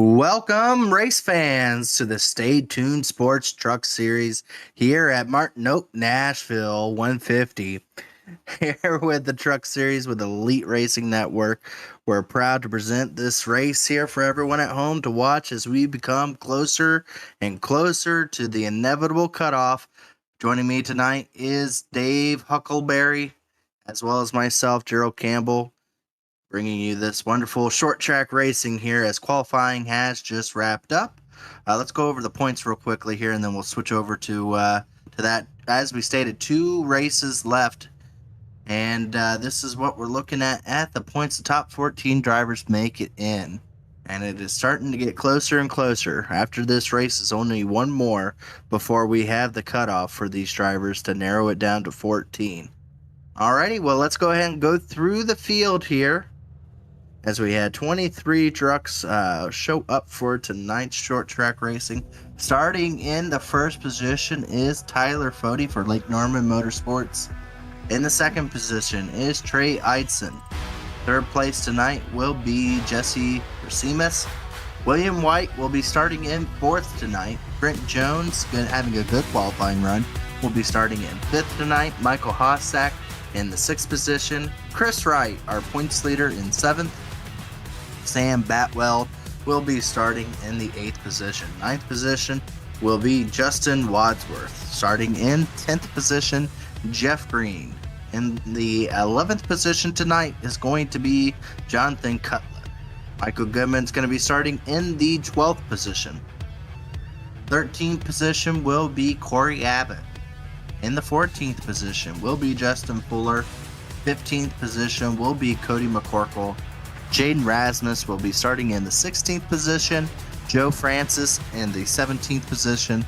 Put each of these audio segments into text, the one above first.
Welcome, race fans, to the Stay Tuned Sports Truck Series here at Nashville 150. Here with the Truck Series with Elite Racing Network. We're proud to present this race here for everyone at home to watch as we become closer and closer to the inevitable cutoff. Joining me tonight is Dave Huckleberry, as well as myself, Gerald Campbell, bringing you this wonderful short track racing here as qualifying has just wrapped up. Let's go over the points real quickly here, and then we'll switch over to that. As we stated, 2 races left, and this is what we're looking at the points. The top 14 drivers make it in, and it is starting to get closer and closer. After this race is only one more before we have the cutoff for these drivers to narrow it down to 14. Alrighty, well, let's go ahead and go through the field here, as we had 23 trucks show up for tonight's short track racing. Starting in the first position is Tyler Fody for Lake Norman Motorsports. In the second position is Trey Eidson. Third place tonight will be Jesse Racines. William White will be starting in fourth tonight. Brent Jones, having a good qualifying run, will be starting in fifth tonight. Michael Hossack in the sixth position. Chris Wright, our points leader, in seventh. Sam Batwell will be starting in the 8th position. 9th position will be Justin Wadsworth. Starting in 10th position, Jeff Green. In the 11th position tonight is going to be Jonathan Cutler. Michael Goodman's going to be starting in the 12th position. 13th position will be Corey Abbott. In the 14th position will be Justin Fuller. 15th position will be Cody McCorkle. Jaden Rasmus will be starting in the 16th position. Joe Francis in the 17th position.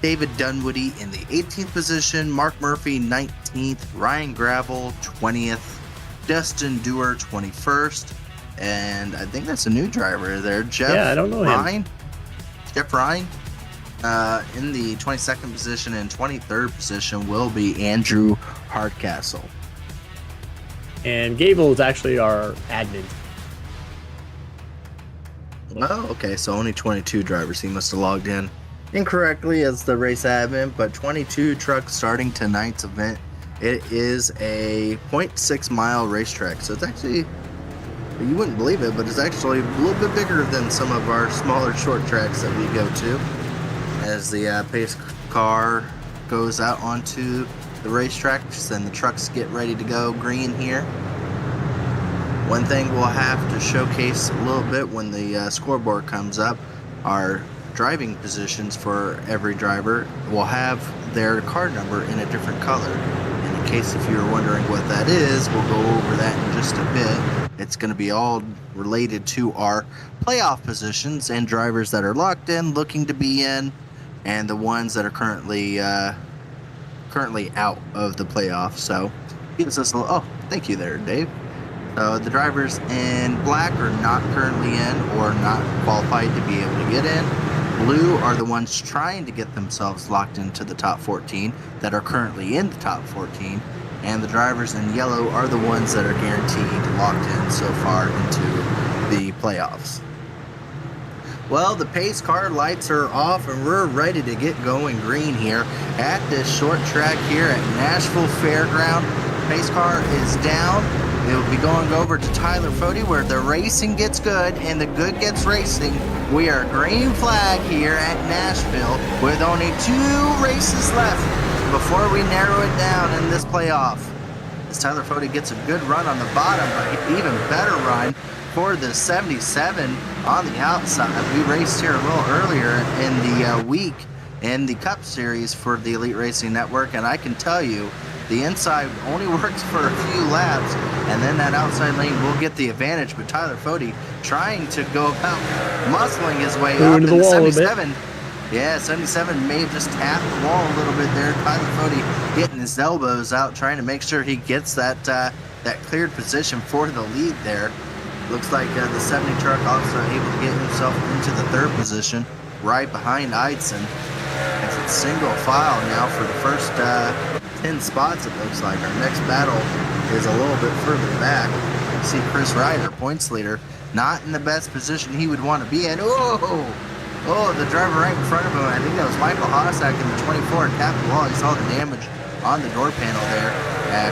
David Dunwoody in the 18th position. Mark Murphy 19th. Ryan Gravel 20th. Dustin Dewar 21st. And I think that's a new driver there. I don't know him. Jeff Ryan in the 22nd position, and 23rd position will be Andrew Hardcastle. And Gable is actually our admin. Oh, okay, so only 22 drivers. He must have logged in incorrectly as the race admin, but 22 trucks starting tonight's event. It is a 0.6 mile racetrack, so it's actually, you wouldn't believe it, but it's actually a little bit bigger than some of our smaller short tracks that we go to. As the pace car goes out onto the racetrack, then the trucks get ready to go green here. One thing we'll have to showcase a little bit when the scoreboard comes up, our driving positions for every driver will have their car number in a different color. And in case if you're wondering what that is, we'll go over that in just a bit. It's going to be all related to our playoff positions and drivers that are locked in, looking to be in, and the ones that are currently out of the playoffs. So gives us a little, thank you there, Dave. So the drivers in black are not currently in or not qualified to be able to get in. Blue are the ones trying to get themselves locked into the top 14 that are currently in the top 14. And the drivers in yellow are the ones that are guaranteed locked in so far into the playoffs. Well, the pace car lights are off and we're ready to get going green here at this short track here at Nashville Fairground. Pace car is down. It will be going over to Tyler Fody, where the racing gets good and the good gets racing. We are green flag here at Nashville with only 2 races left before we narrow it down in this playoff. As Tyler Fody gets a good run on the bottom, but even better run for the 77 on the outside. We raced here a little earlier in the week in the Cup Series for the Elite Racing Network, and I can tell you the inside only works for a few laps, and then that outside lane will get the advantage. But Tyler Fody trying to go about muscling his way up into the wall 77. Yeah, 77 may have just tapped the wall a little bit there. Tyler Fody getting his elbows out, trying to make sure he gets that cleared position for the lead there. Looks like the 70 truck also able to get himself into the 3rd position, right behind Eidson. As it's single file now for the first 10 spots, it looks like. Our next battle is a little bit further back. You see Chris Wright, our points leader, not in the best position he would want to be in. Oh, the driver right in front of him, I think that was Michael Hossack in the 24 tapped the wall. He saw the damage on the door panel there.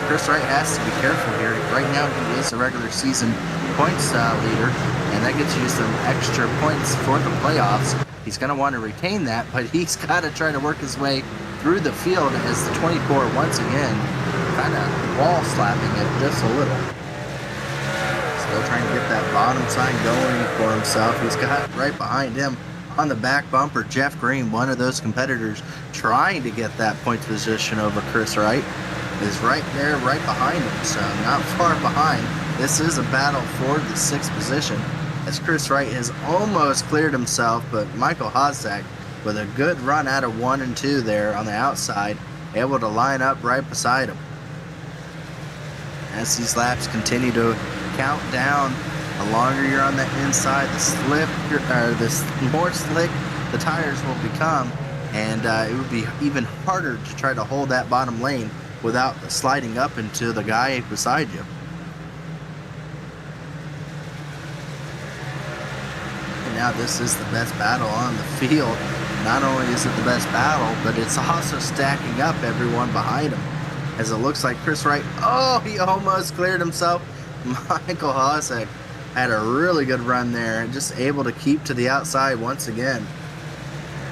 Chris Wright has to be careful here. Right now he is the regular season points leader, and that gets you some extra points for the playoffs. He's going to want to retain that, but he's got to try to work his way through the field as the 24 once again kind of wall slapping it just a little. Still trying to get that bottom side going for himself. He's got right behind him on the back bumper Jeff Green, one of those competitors trying to get that points position over Chris Wright, is right there, right behind him, so not far behind. This is a battle for the 6th position, as Chris Wright has almost cleared himself, but Michael Hossack with a good run out of 1 and 2 there on the outside, able to line up right beside him. As these laps continue to count down, the longer you're on the inside, the more slick the tires will become, and it would be even harder to try to hold that bottom lane without sliding up into the guy beside you. And now this is the best battle on the field. Not only is it the best battle, but it's also stacking up everyone behind him. As it looks like Chris Wright, he almost cleared himself. Michael Hossack had a really good run there, just able to keep to the outside once again.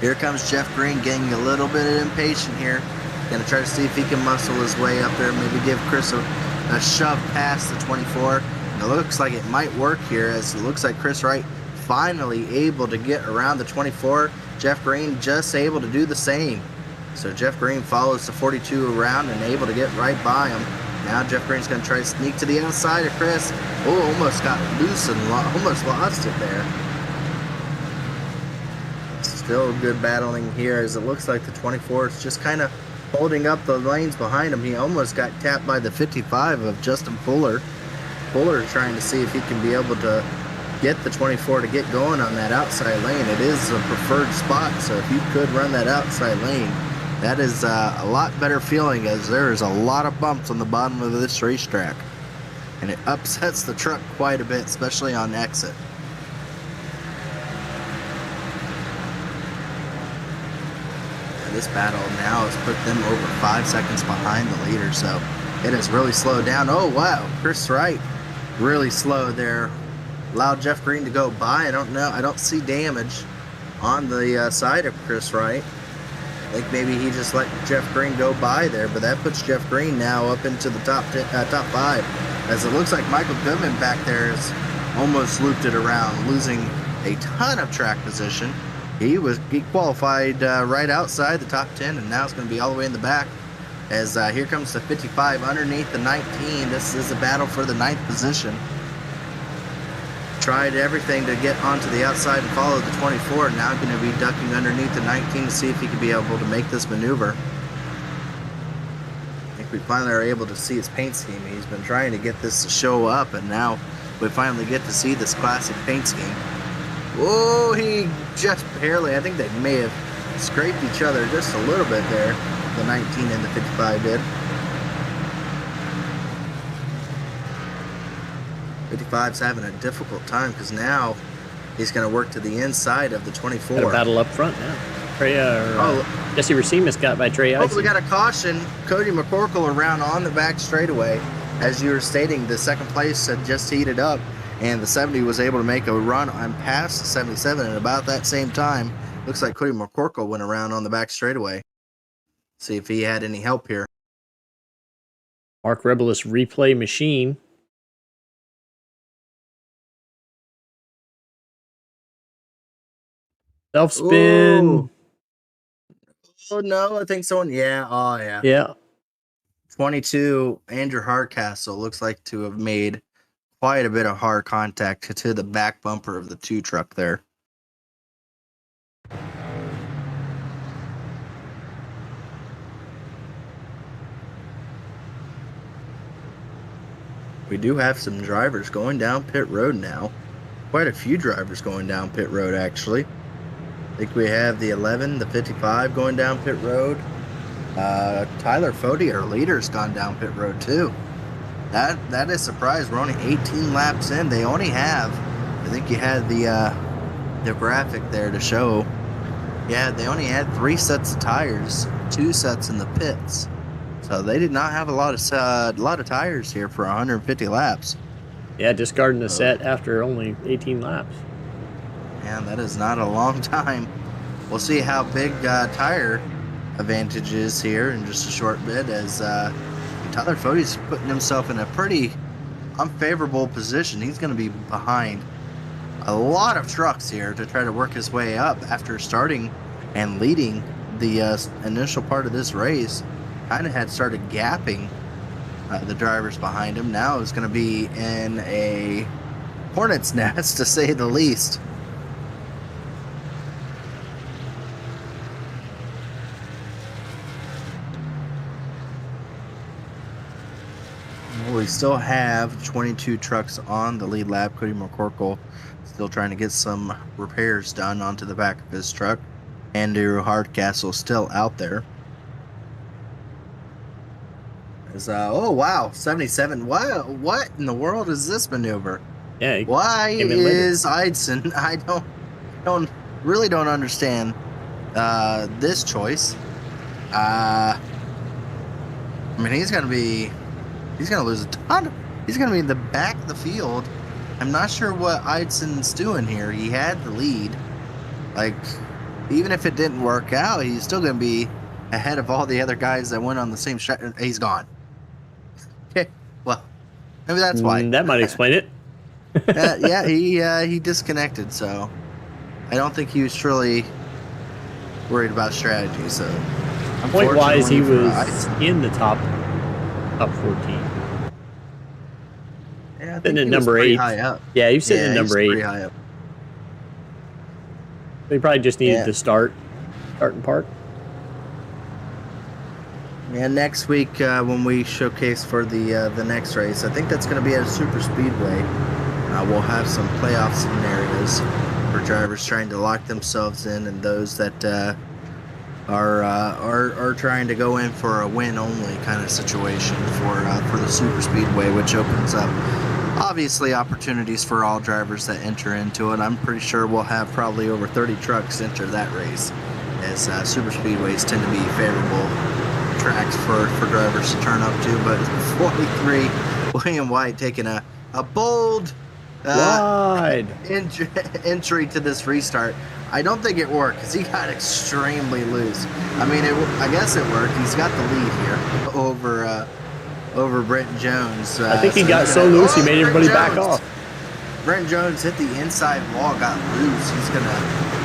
Here comes Jeff Green getting a little bit impatient here. Gonna try to see if he can muscle his way up there, maybe give Chris a shove past the 24. And it looks like it might work here, as it looks like Chris Wright finally able to get around the 24. Jeff Green just able to do the same. So Jeff Green follows the 42 around and able to get right by him. Now Jeff Green's going to try to sneak to the outside of Chris. Almost got loose and almost lost it there. Still good battling here, as it looks like the 24 is just kind of holding up the lanes behind him. He almost got tapped by the 55 of Justin Fuller. Fuller trying to see if he can be able to get the 24 to get going on that outside lane. It is a preferred spot, so if you could run that outside lane, that is a lot better feeling, as there is a lot of bumps on the bottom of this racetrack, and it upsets the truck quite a bit, especially on exit. And this battle now has put them over 5 seconds behind the leader, so it has really slowed down. Oh wow, Chris Wright really slowed there, allowed Jeff Green to go by. I don't see damage on the side of Chris Wright. I think maybe he just let Jeff Green go by there, but that puts Jeff Green now up into the top 5, as it looks like Michael Goodman back there has almost looped it around, losing a ton of track position. He qualified right outside the top 10, and now it's going to be all the way in the back, as here comes the 55 underneath the 19. This is a battle for the 9th position. Tried everything to get onto the outside and follow the 24. Now going to be ducking underneath the 19 to see if he could be able to make this maneuver. I think we finally are able to see his paint scheme. He's been trying to get this to show up, and now we finally get to see this classic paint scheme. Oh, he just barely, I think they may have scraped each other just a little bit there. The 19 and the 55 did. 55's having a difficult time, because now he's going to work to the inside of the 24. Got a battle up front now. Jesse Racimus got by Trey Icing. We got a caution. Cody McCorkle around on the back straightaway. As you were stating, the second place had just heated up, and the 70 was able to make a run on past the 77, and about that same time, looks like Cody McCorkle went around on the back straightaway. See if he had any help here. Mark Rebelis replay machine. Self-spin. Ooh. Oh, no, I think someone, yeah, oh, yeah. Yeah. 22, Andrew Hardcastle looks like to have made quite a bit of hard contact to the back bumper of the 2 truck there. We do have some drivers going down pit road now. Quite a few drivers going down pit road, actually. I think we have the 11, the 55 going down pit road. Tyler Fody, our leader's gone down pit road too. That is a surprise. We're only 18 laps in. They only have think you had the graphic there to show. Yeah, they only had 3 sets of tires, 2 sets in the pits, so they did not have a lot of tires here for 150 laps. Yeah, discarding the set after only 18 laps. Man, that is not a long time. We'll see how big tire advantage is here in just a short bit, as Tyler Fode's putting himself in a pretty unfavorable position. He's going to be behind a lot of trucks here to try to work his way up after starting and leading the initial part of this race. Kind of had started gapping the drivers behind him. Now is going to be in a hornet's nest, to say the least. We still have 22 trucks on the lead lap. Cody McCorkle still trying to get some repairs done onto the back of his truck. Andrew Hardcastle still out there. Oh wow, 77. What in the world is this maneuver? Yeah. Why is Eidson? I really don't understand this choice. I mean, he's gonna lose a ton. He's gonna be in the back of the field. I'm not sure what Eidson's doing here. He had the lead. Like, even if it didn't work out, he's still gonna be ahead of all the other guys that went on the same shot. He's gone. Okay, well, maybe that's why. That might explain it. Yeah, he disconnected, so I don't think he was truly worried about strategy. So, point-wise, he was in the top 14. Yeah, I think sitting at he number was pretty 8. high up. Yeah, he was sitting at number 8. Pretty high up. He probably just needed to start and park. Yeah, next week when we showcase for the next race, I think that's going to be at a super speedway. We'll have some playoff scenarios for drivers trying to lock themselves in, and those that are trying to go in for a win only kind of situation for the super speedway, which opens up obviously opportunities for all drivers that enter into it. I'm pretty sure we'll have probably over 30 trucks enter that race, as super speedways tend to be favorable tracks for drivers to turn up to. But 43, William White taking a bold wide entry to this restart. I don't think it worked because he got extremely loose. I mean, I guess it worked. He's got the lead here over Brent Jones. I think he got so loose he made everybody back off. Brent Jones hit the inside wall, got loose. He's going to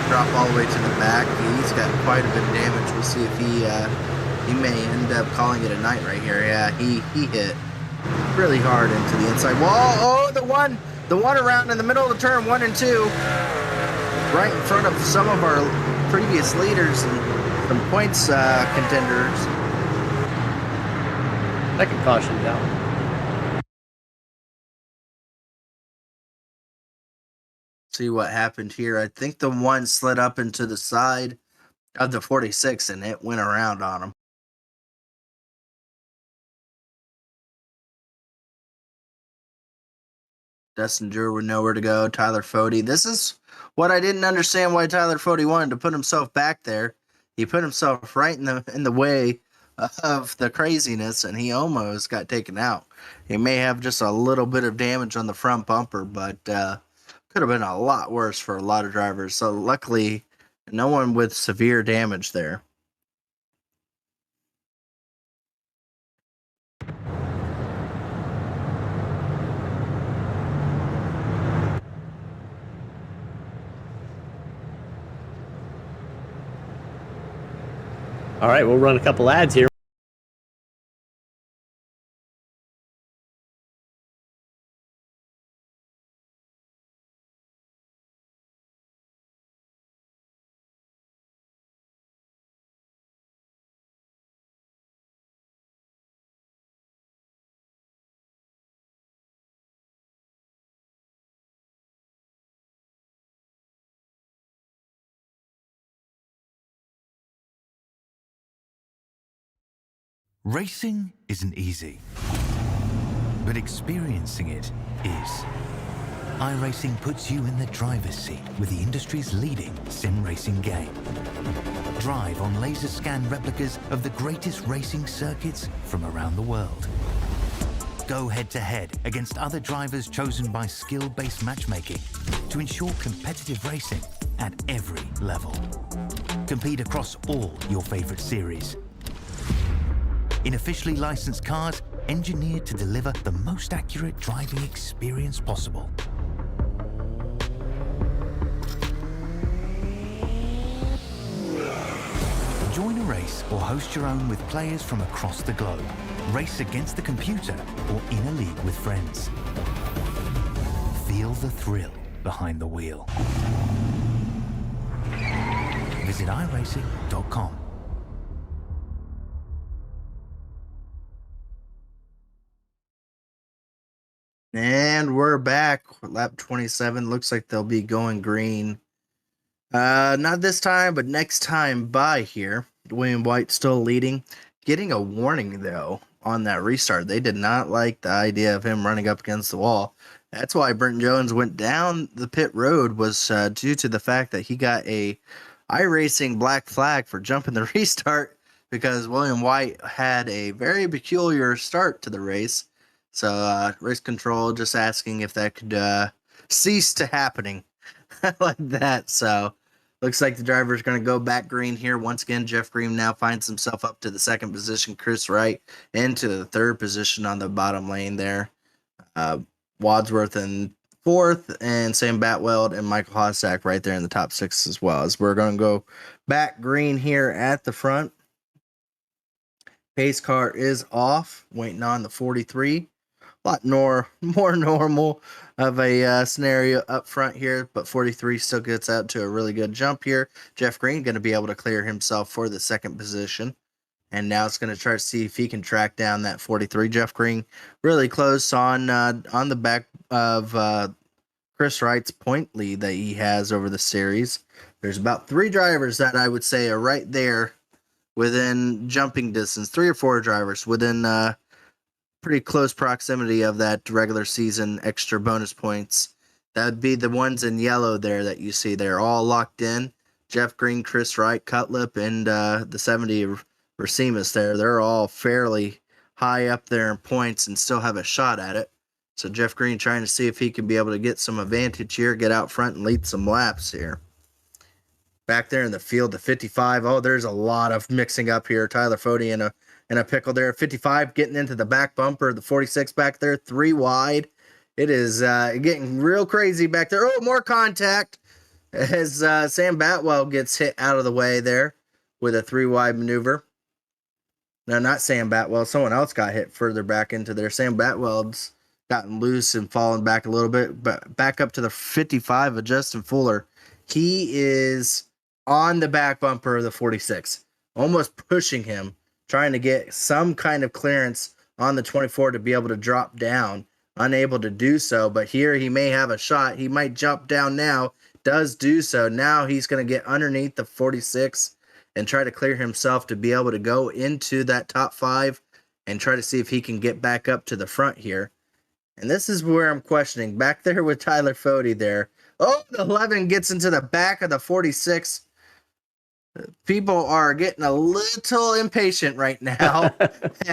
drop all the way to the back. He's got quite a bit of damage. We'll see if he may end up calling it a night right here. Yeah, he hit really hard into the inside wall. Oh, the one around in the middle of the turn, 1 and 2. Right in front of some of our previous leaders and some points contenders. Second caution down. See what happened here. I think the one slid up into the side of the 46 and it went around on him. Dustin Drew with nowhere to go. Tyler Fode. This is what I didn't understand why Tyler Fode wanted to put himself back there. He put himself right in the way of the craziness, and he almost got taken out. He may have just a little bit of damage on the front bumper, but could have been a lot worse for a lot of drivers. So luckily, no one with severe damage there. All right, we'll run a couple ads here. Racing isn't easy, but experiencing it is. iRacing puts you in the driver's seat with the industry's leading sim racing game. Drive on laser scan replicas of the greatest racing circuits from around the world. Go head-to-head against other drivers chosen by skill-based matchmaking to ensure competitive racing at every level. Compete across all your favorite series. In officially licensed cars, engineered to deliver the most accurate driving experience possible. Join a race or host your own with players from across the globe. Race against the computer or in a league with friends. Feel the thrill behind the wheel. Visit iRacing.com. And we're back. Lap 27. Looks like they'll be going green. Not this time, but next time by here. William White still leading. Getting a warning, though, on that restart. They did not like the idea of him running up against the wall. That's why Brenton Jones went down the pit road, was due to the fact that he got a iRacing black flag for jumping the restart because William White had a very peculiar start to the race. So race control just asking if that could cease to happening like that. So looks like the driver is going to go back green here. Once again, Jeff Green now finds himself up to the second position. Chris Wright into the third position on the bottom lane there. Wadsworth in fourth, and Sam Batweld and Michael Hossack right there in the top six as well. As we're going to go back green here at the front. Pace car is off, waiting on the 43. A lot more normal of a scenario up front here, but 43 still gets out to a really good jump here. Jeff Green going to be able to clear himself for the second position, and now it's going to try to see if he can track down that 43. Jeff Green really close on the back of Chris Wright's point lead that he has over the series. There's about 3 drivers that I would say are right there within jumping distance, 3 or 4 drivers within pretty close proximity of that regular season extra bonus points. That would be the ones in yellow there that you see. They're all locked in. Jeff Green, Chris Wright, Cutlip, and the 70 Racimus there. They're all fairly high up there in points and still have a shot at it. So Jeff Green trying to see if he can be able to get some advantage here, get out front and lead some laps here. Back there in the field, the 55. Oh, there's a lot of mixing up here. Tyler Fody in a pickle there. 55 getting into the back bumper. The 46 back there, 3 wide. It is getting real crazy back there. Oh, more contact as Sam Batwell gets hit out of the way there with a 3 wide maneuver. No, not Sam Batwell. Someone else got hit further back into there. Sam Batwell's gotten loose and fallen back a little bit, but back up to the 55 of Justin Fuller. He is on the back bumper of the 46, almost pushing him, trying to get some kind of clearance on the 24 to be able to drop down. Unable to do so, but here he may have a shot. He might jump down now, does do so. Now he's going to get underneath the 46 and try to clear himself to be able to go into that top 5 and try to see if he can get back up to the front here. And this is where I'm questioning. Back there with Tyler Fody there. Oh, the 11 gets into the back of the 46. People are getting a little impatient right now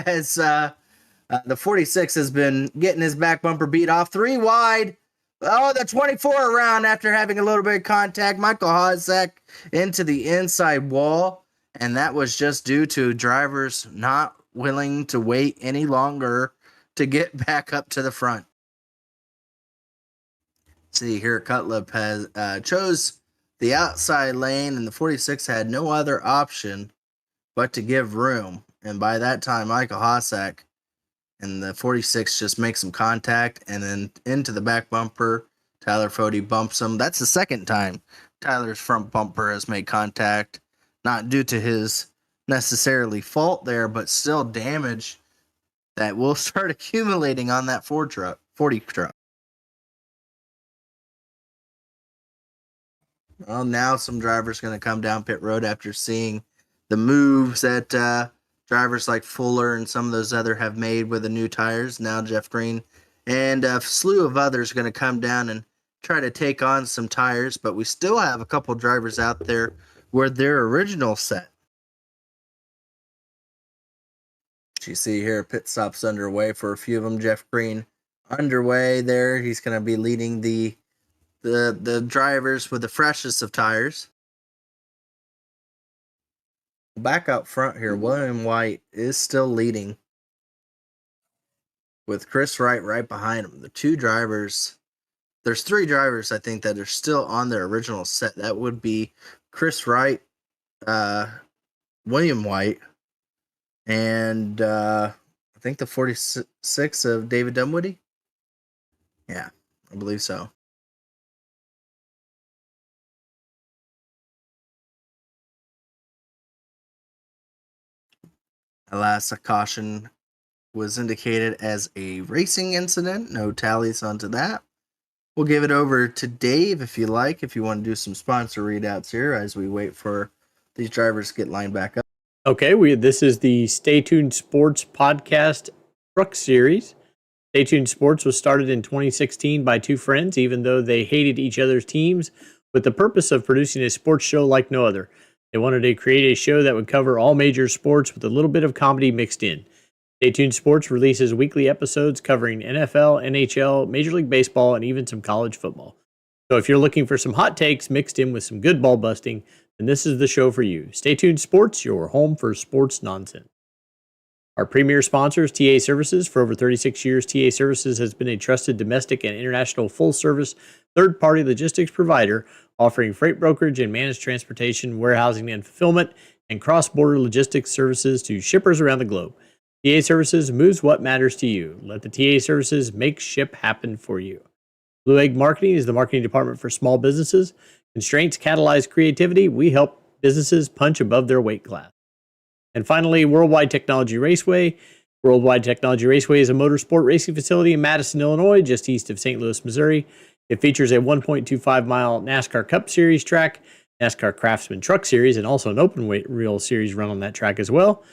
as the 46 has been getting his back bumper beat off. 3 wide. Oh, the 24 around after having a little bit of contact. Michael Hossack into the inside wall. And that was just due to drivers not willing to wait any longer to get back up to the front. See here, Cutlip has chose the outside lane, and the 46 had no other option but to give room. And by that time, Michael Hossack and the 46 just make some contact, and then into the back bumper, Tyler Fody bumps him. That's the second time Tyler's front bumper has made contact, not due to his necessarily fault there, but still damage that will start accumulating on that 40 truck. Well, now some drivers going to come down pit road after seeing the moves that drivers like Fuller and some of those other have made with the new tires. Now Jeff Green and a slew of others are going to come down and try to take on some tires, but we still have a couple drivers out there with their original set. You see here, pit stops underway for a few of them. Jeff Green underway there. He's going to be leading the drivers with the freshest of tires. Back out front here, William White is still leading with Chris Wright right behind him. The two drivers, there's three drivers, I think, that are still on their original set. That would be Chris Wright, William White, and I think the 46 of David Dunwoody. Yeah, I believe so. Alas, a caution was indicated as a racing incident. No tallies onto that. We'll give it over to Dave if you like, if you want to do some sponsor readouts here as we wait for these drivers to get lined back up. Okay, this is the Stay Tuned Sports Podcast Truck Series. Stay Tuned Sports was started in 2016 by two friends, even though they hated each other's teams, with the purpose of producing a sports show like no other. They wanted to create a show that would cover all major sports with a little bit of comedy mixed in. Stay Tuned Sports releases weekly episodes covering NFL, NHL, Major League Baseball, and even some college football. So if you're looking for some hot takes mixed in with some good ball busting, then this is the show for you. Stay Tuned Sports, your home for sports nonsense. Our premier sponsor is TA Services. For over 36 years, TA Services has been a trusted domestic and international full-service third-party logistics provider, offering freight brokerage and managed transportation, warehousing and fulfillment, and cross-border logistics services to shippers around the globe. TA Services moves what matters to you. Let the TA Services make ship happen for you. Blue Egg Marketing is the marketing department for small businesses. Constraints catalyze creativity. We help businesses punch above their weight class. And finally, Worldwide Technology Raceway. Worldwide Technology Raceway is a motorsport racing facility in Madison, Illinois, just east of St. Louis, Missouri. It features a 1.25-mile NASCAR Cup Series track, NASCAR Craftsman Truck Series, and also an open wheel series run on that track as well.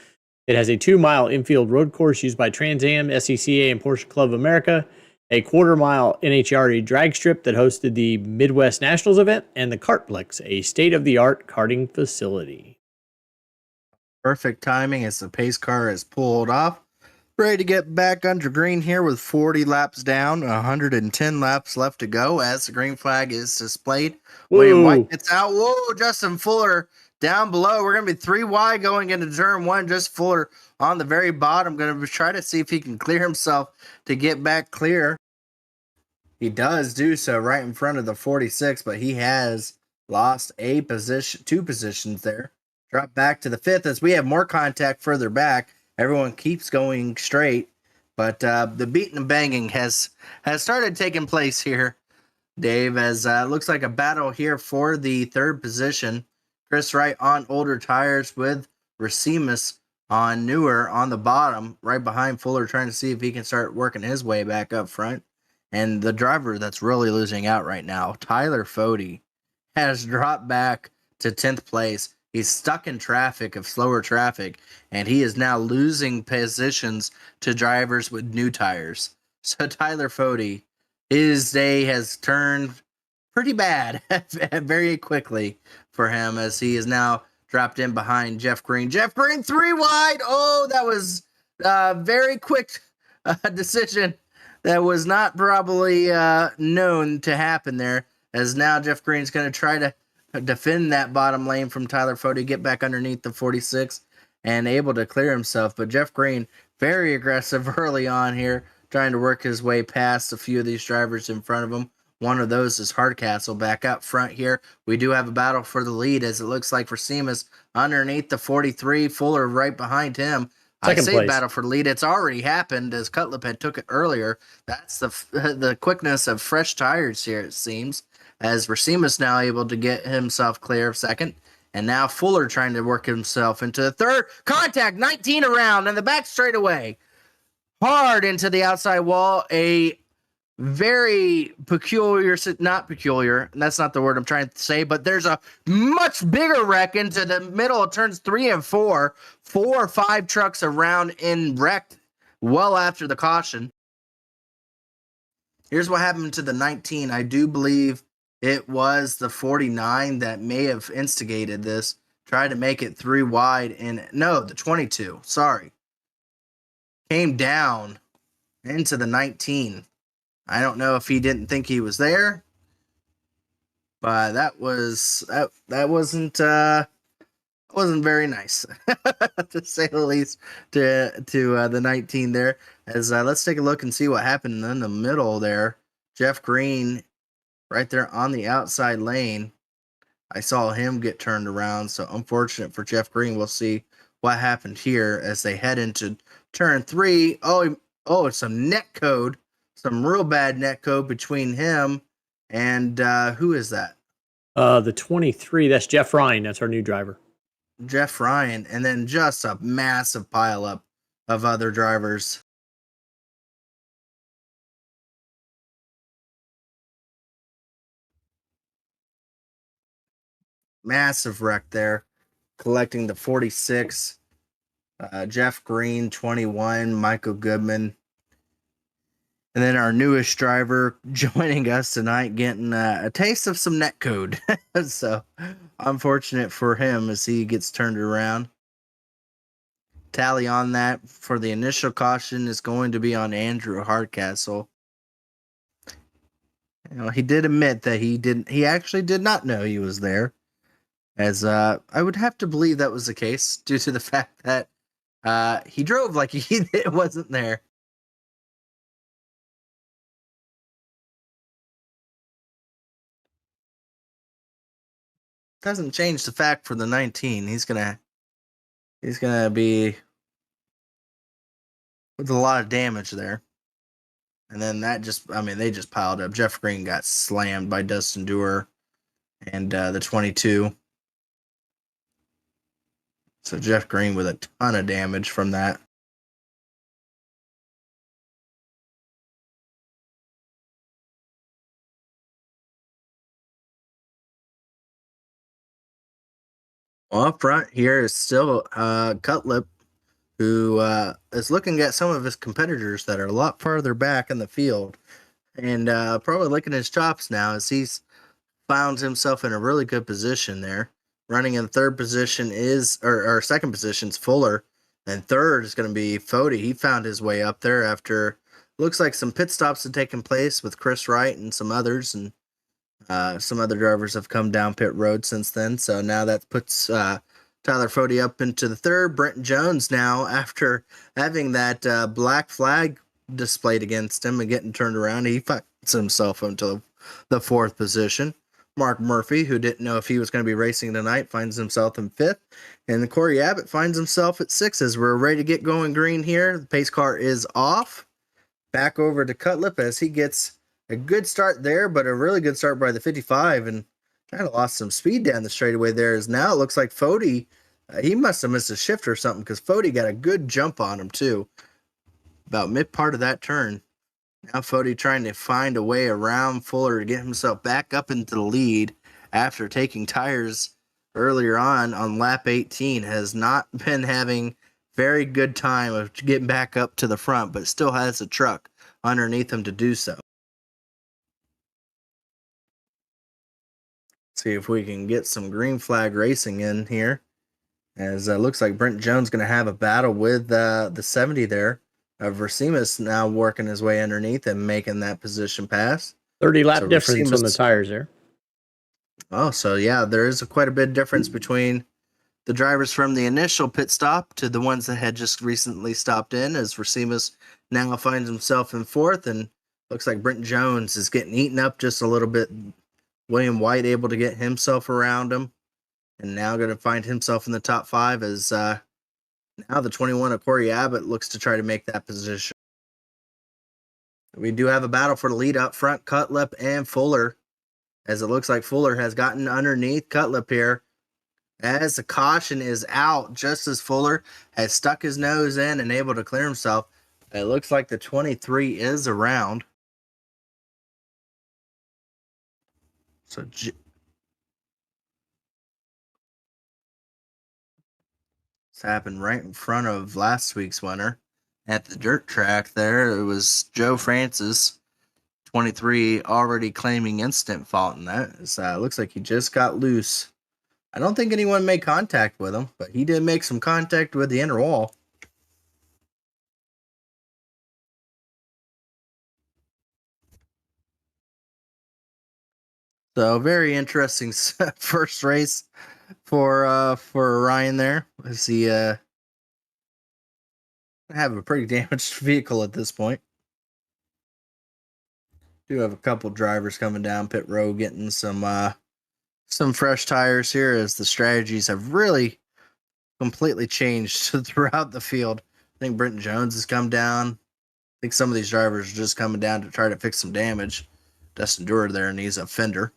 It has a 2-mile infield road course used by Trans Am, SCCA, and Porsche Club of America, a quarter-mile NHRA drag strip that hosted the Midwest Nationals event, and the Kartplex, a state-of-the-art karting facility. Perfect timing as the pace car is pulled off. Ready to get back under green here with 40 laps down, 110 laps left to go as the green flag is displayed. Whoa. William White gets out. Whoa, Justin Fuller down below. We're going to be 3 wide going into turn 1. Just Fuller on the very bottom. Going to try to see if he can clear himself to get back clear. He does do so right in front of the 46, but he has lost a position, 2 positions there. Drop back to the 5th as we have more contact further back. Everyone keeps going straight, but the beating and banging has started taking place here, Dave, as looks like a battle here for the 3rd position. Chris Wright on older tires with Racimus on newer on the bottom, right behind Fuller, trying to see if he can start working his way back up front. And the driver that's really losing out right now, Tyler Fody, has dropped back to 10th place. He's stuck in traffic, of slower traffic, and he is now losing positions to drivers with new tires. So Tyler Fody, his day has turned pretty bad very quickly for him as he is now dropped in behind Jeff Green. Jeff Green 3 wide. Oh, that was a very quick decision that was not probably known to happen there, as now Jeff Green's going to try to defend that bottom lane from Tyler Fody, get back underneath the 46 and able to clear himself. But Jeff Green, very aggressive early on here, trying to work his way past a few of these drivers in front of him. One of those is Hardcastle back up front here. We do have a battle for the lead, as it looks like for Seamus underneath the 43, Fuller right behind him. Second place. Battle for the lead. It's already happened as Cutlip had took it earlier. That's the quickness of fresh tires here, it seems, as Racimus now able to get himself clear of 2nd. And now Fuller trying to work himself into the 3rd. Contact, 19 around, and the back straightaway. Hard into the outside wall. A very peculiar, not peculiar, and that's not the word I'm trying to say, but there's a much bigger wreck into the middle of turns 3 and 4. 4 or 5 trucks around in wrecked well after the caution. Here's what happened to the 19. I do believe it was the 49 that may have instigated this. Tried to make it 3 wide, and no, the 22. Sorry. Came down into the 19. I don't know if he didn't think he was there, but that wasn't very nice to say the least to the 19 there. As let's take a look and see what happened in the middle there. Jeff Green right there on the outside lane. I saw him get turned around, so unfortunate for Jeff Green. We'll see what happened here as they head into turn 3. It's some net code, some real bad net code between him and who is that? The 23, that's Jeff Ryan. That's our new driver. Jeff Ryan, and then just a massive pileup of other drivers. Massive wreck there, collecting the 46. Jeff Green, 21, Michael Goodman. And then our newest driver joining us tonight, getting a taste of some netcode. So, unfortunate for him as he gets turned around. Tally on that for the initial caution is going to be on Andrew Hardcastle. He did admit that he actually did not know he was there. As I would have to believe that was the case due to the fact that he drove like he wasn't there. Doesn't change the fact for the 19. He's gonna be with a lot of damage there. And then they just piled up. Jeff Green got slammed by Dustin Dewar and the 22. So Jeff Green with a ton of damage from that. Well, up front here is still Cutlip, who is looking at some of his competitors that are a lot farther back in the field, and probably licking his chops now as he's found himself in a really good position there. Running in third position or second position is Fuller, and third is going to be Fody. He found his way up there after looks like some pit stops had taken place with Chris Wright and some others, and some other drivers have come down pit road since then. So now that puts Tyler Fody up into the third. Brent Jones now, after having that black flag displayed against him and getting turned around, he finds himself into the fourth position. Mark Murphy, who didn't know if he was going to be racing tonight, finds himself in fifth. And Corey Abbott finds himself at sixth as we're ready to get going green here. The pace car is off. Back over to Cutlip as he gets a good start there, but a really good start by the 55, and kind of lost some speed down the straightaway there. As now it looks like Fody, he must have missed a shift or something, because Fody got a good jump on him too, about mid part of that turn. Now Fody trying to find a way around Fuller to get himself back up into the lead after taking tires earlier on lap 18. Has not been having very good time of getting back up to the front, but still has a truck underneath him to do so. See if we can get some green flag racing in here, as looks like Brent Jones going to have a battle with the 70 there. Versimas now working his way underneath and making that position pass. 30 lap difference on the tires there. Oh, so yeah, there is quite a bit of difference between the drivers from the initial pit stop to the ones that had just recently stopped in, as Versimas now finds himself in fourth, and looks like Brent Jones is getting eaten up just a little bit. William White able to get himself around him, and now going to find himself in the top five as now the 21 of Corey Abbott looks to try to make that position. We do have a battle for the lead up front, Cutlip and Fuller, as it looks like Fuller has gotten underneath Cutlip here, as the caution is out just as Fuller has stuck his nose in and able to clear himself. It looks like the 23 is around. So this happened right in front of last week's winner at the dirt track there. It was Joe Francis, 23 already claiming instant fault in that. It looks like he just got loose. I don't think anyone made contact with him, but he did make some contact with the inner wall. So very interesting first race for Ryan there. As he have a pretty damaged vehicle at this point. Do have a couple drivers coming down pit road getting some fresh tires here, as the strategies have really completely changed throughout the field. I think Brenton Jones has come down. I think some of these drivers are just coming down to try to fix some damage. Dustin Dewar there needs a fender.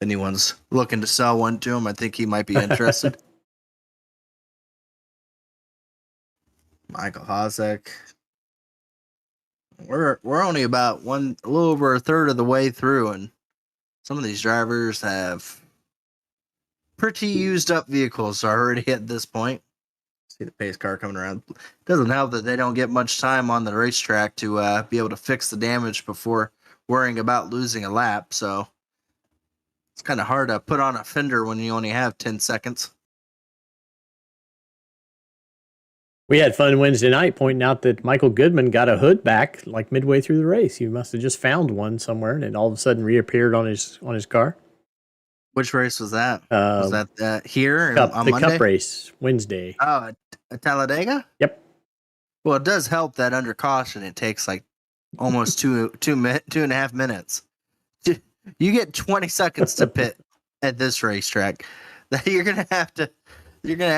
If anyone's looking to sell one to him, I think he might be interested. Michael Hosek. We're only about a little over a third of the way through, and some of these drivers have pretty used up vehicles already at this point. See the pace car coming around. Doesn't help that they don't get much time on the racetrack to be able to fix the damage before worrying about losing a lap. So it's kind of hard to put on a fender when you only have 10 seconds. We had fun Wednesday night pointing out that Michael Goodman got a hood back like midway through the race. He must have just found one somewhere and it all of a sudden reappeared on his car. Which race was that? Was that here on the Monday? Cup race Wednesday? Oh, at Talladega? Yep. Well, it does help that under caution it takes like almost 2.5 minutes. You get 20 seconds to pit at this racetrack. That you're gonna have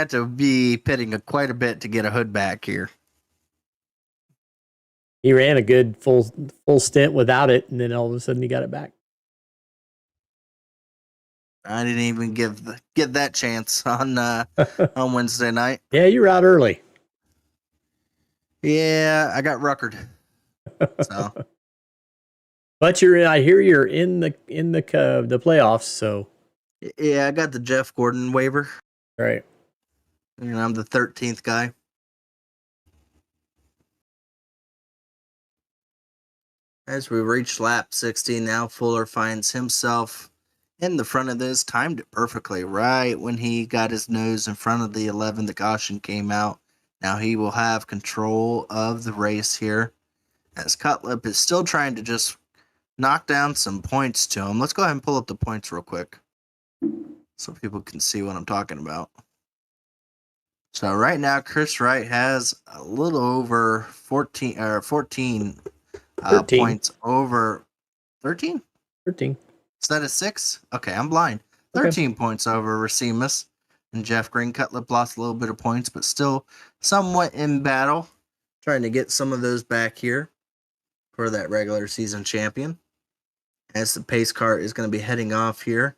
to be pitting quite a bit to get a hood back here. He ran a good full stint without it, and then all of a sudden he got it back. I didn't even get that chance on Wednesday night. Yeah, you were out early. Yeah, I got ruckered. So, but I hear you're in the playoffs. So, yeah, I got the Jeff Gordon waiver. Right. And I'm the 13th guy. As we reach lap 16 now, Fuller finds himself in the front of this, timed it perfectly. Right when he got his nose in front of the 11, the caution came out. Now he will have control of the race here, as Cutlip is still trying to just knock down some points to him. Let's go ahead and pull up the points real quick so people can see what I'm talking about. So right now, Chris Wright has a little over 14 points over 13? 13. Is that a 6? Okay, I'm blind. 13 points over Racimus. And Jeff Green. Cutlip lost a little bit of points, but still somewhat in battle. Trying to get some of those back here for that regular season champion. As the pace car is going to be heading off here.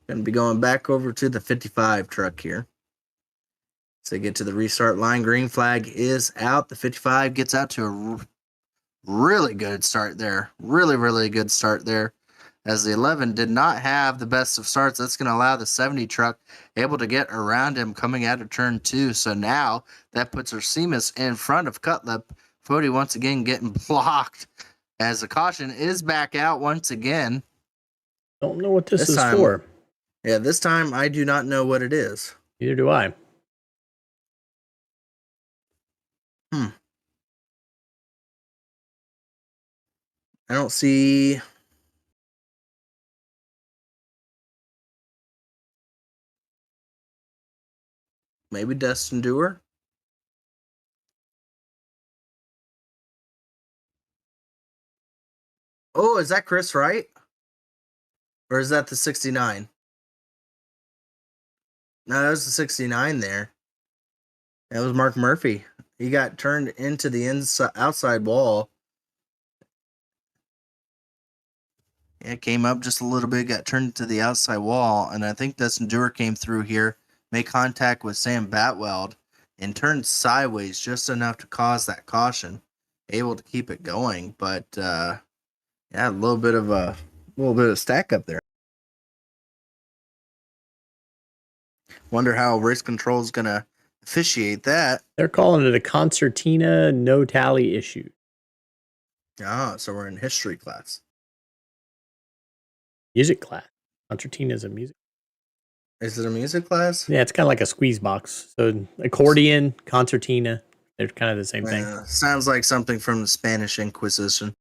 Going to be going back over to the 55 truck here. So get to the restart line. Green flag is out. The 55 gets out to a really good start there. Really, really good start there. As the 11 did not have the best of starts, that's going to allow the 70 truck able to get around him coming out of turn 2. So now that puts Racimus in front of Cutlip. Fody once again getting blocked as the caution is back out once again. Don't know what this is for. Yeah, this time I do not know what it is. Neither do I. I don't see. Maybe Dustin Dewar. Oh, is that Chris Wright? Or is that the 69? No, that was the 69 there. That was Mark Murphy. He got turned into the outside wall. It came up just a little bit, got turned to the outside wall, and I think Dustin Dewar came through here, made contact with Sam Batweld, and turned sideways just enough to cause that caution. Able to keep it going, but yeah, a little bit of stack up there. Wonder how race control is gonna officiate that. They're calling it a concertina no tally issue. Ah, so we're in history class. Music class. Concertina is a music. Is it a music class? Yeah, it's kind of like a squeeze box. So accordion, concertina, they're kind of the same thing. Sounds like something from the Spanish Inquisition.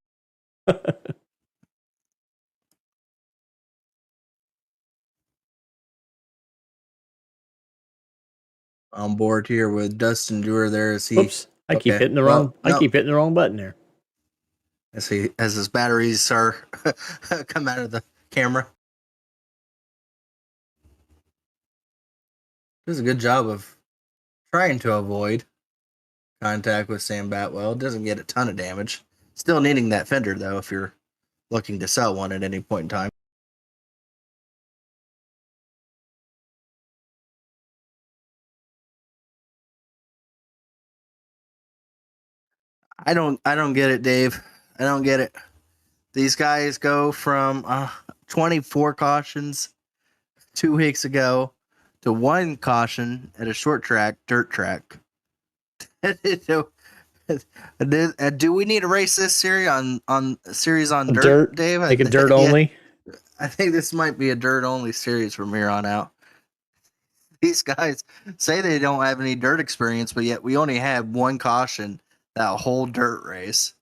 On board here with Dustin Dewar. There is he. Oops, I keep hitting the wrong. I keep hitting the wrong button there. As his batteries are come out of the camera. Does a good job of trying to avoid contact with Sam Batwell. Doesn't get a ton of damage. Still needing that fender though if you're looking to sell one at any point in time. I don't get it, Dave. I don't get it. These guys go from 24 cautions 2 weeks ago to one caution at a short track, dirt track. Do we need to race this series on dirt, Dave? Make it dirt only. I think this might be a dirt only series from here on out. These guys say they don't have any dirt experience, but yet we only had one caution that whole dirt race.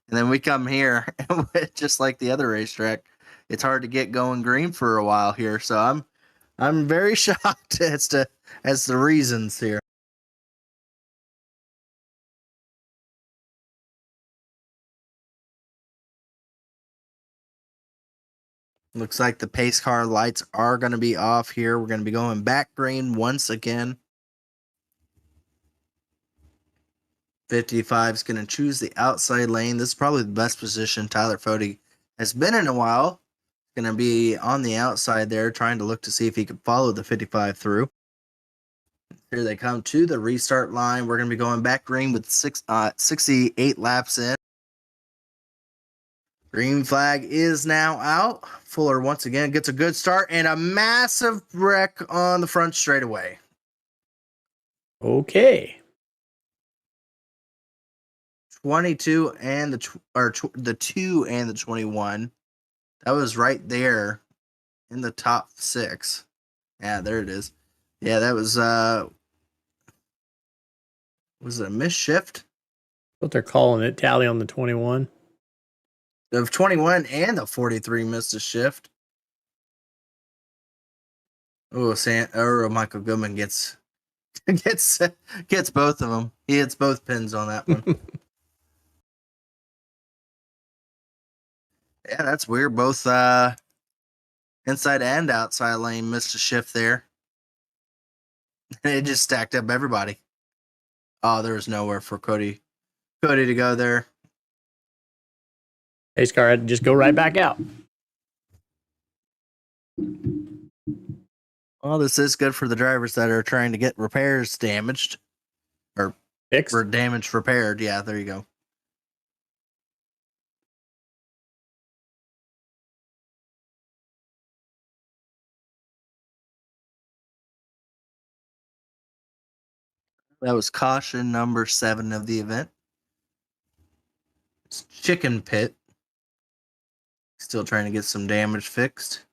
And then we come here, and just like the other racetrack, it's hard to get going green for a while here. So I'm very shocked as the reasons here. Looks like the pace car lights are going to be off here. We're going to be going back green once again. 55 is going to choose the outside lane. This is probably the best position Tyler Fody has been in a while. Going to be on the outside there, trying to look to see if he can follow the 55 through. Here they come to the restart line. We're going to be going back green with 68 laps in. Green flag is now out. Fuller once again gets a good start and a massive wreck on the front straightaway. Okay. 22 and the 2 and the 21. That was right there in the top 6. Yeah, there it is. Yeah, that was it a missed shift? What they're calling it, tally on the 21. The 21 and the 43 missed a shift. Oh, Michael Goodman gets both of them. He hits both pins on that one. Yeah, that's weird. Both inside and outside lane missed a shift there. And it just stacked up everybody. Oh, there was nowhere for Cody to go there. Pace car had to just go right back out. Well, this is good for the drivers that are trying to get repairs damaged. Or fixed. Or damaged repaired. Yeah, there you go. That was caution number 7 of the event. It's Chicken Pit. Still trying to get some damage fixed.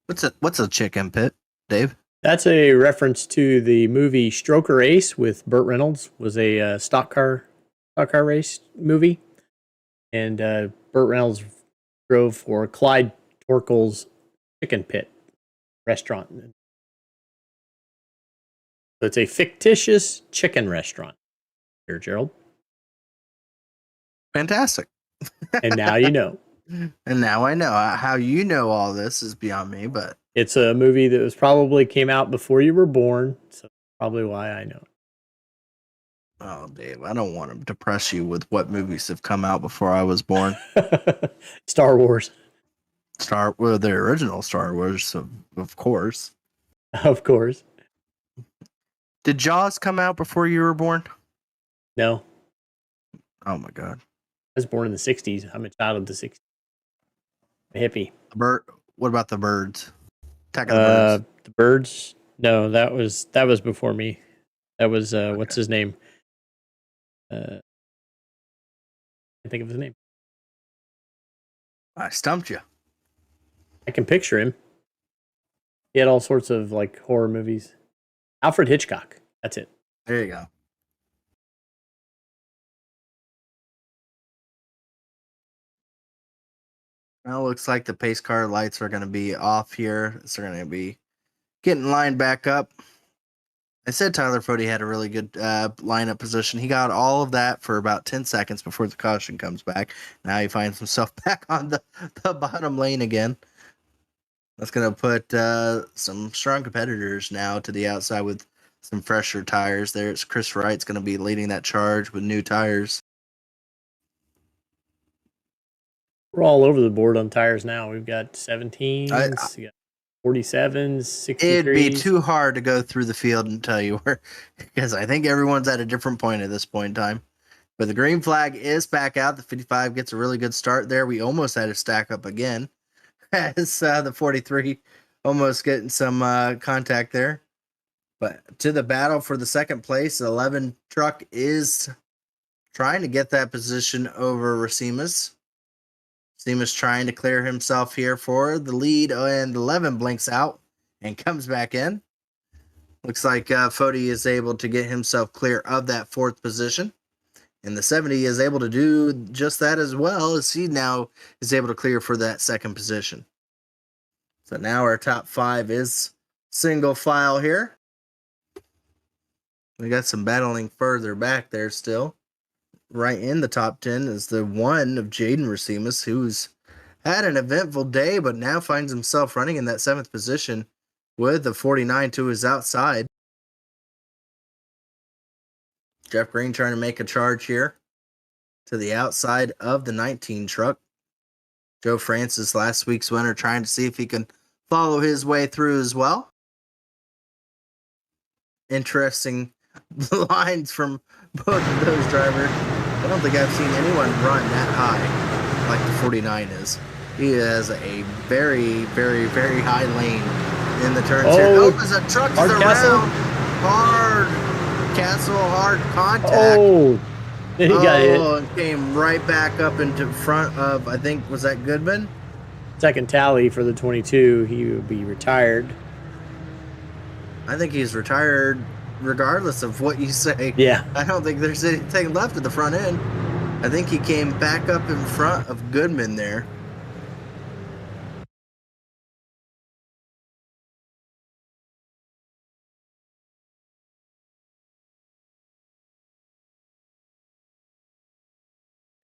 What's a chicken pit, Dave? That's a reference to the movie Stroker Ace with Burt Reynolds. Was a stock car race movie, and Burt Reynolds drove for Clyde Torkel's Chicken Pit restaurant. So it's a fictitious chicken restaurant here, Gerald. Fantastic. And now you know. And now I know. How you know all this is beyond me, but it's a movie that was probably came out before you were born, so probably why I know it. Oh, Dave, I don't want to depress you with what movies have come out before I was born. Star Wars. The original Star Wars, of course. Of course. Did Jaws come out before you were born? No. Oh my God. I was born in the 60s. I'm a child of the 60s. A hippie. What about the birds? Attack of the Birds. The birds? No, that was before me. That was okay. What's his name? can't think of his name. I stumped you. I can picture him. He had all sorts of like horror movies. Alfred Hitchcock. That's it. There you go. Now it looks like the pace car lights are going to be off here. So they're going to be getting lined back up. I said Tyler Fody had a really good lineup position. He got all of that for about 10 seconds before the caution comes back. Now he finds himself back on the bottom lane again. That's going to put some strong competitors now to the outside with some fresher tires. There's Chris Wright's going to be leading that charge with new tires. We're all over the board on tires now. We've got 17s, we got 47s, 63s. It'd be too hard to go through the field and tell you where, because I think everyone's at a different point at this point in time. But the green flag is back out. The 55 gets a really good start there. We almost had to stack up again as the 43 almost getting some contact there. But to the battle for the second place, the 11 truck is trying to get that position over Racimas. Racimas trying to clear himself here for the lead, and 11 blinks out and comes back in. Looks like Fody is able to get himself clear of that fourth position. And the 70 is able to do just that as well, as he now is able to clear for that second position. So now our top 5 is single file here. We got some battling further back there still. Right in the top 10 is the one of Jaden Racimas, who's had an eventful day, but now finds himself running in that 7th position with the 49 to his outside. Jeff Green trying to make a charge here to the outside of the 19 truck. Joe Francis, last week's winner, trying to see if he can follow his way through as well. Interesting lines from both of those drivers. I don't think I've seen anyone run that high like the 49 is. He has a very, very, very high lane in the turns here. Oh, there's a truck is around. Hard contact. Oh, he got hit. And came right back up into front of, I think, was that Goodman? Second tally for the 22. He would be retired. I think he's retired regardless of what you say. Yeah. I don't think there's anything left at the front end. I think he came back up in front of Goodman there.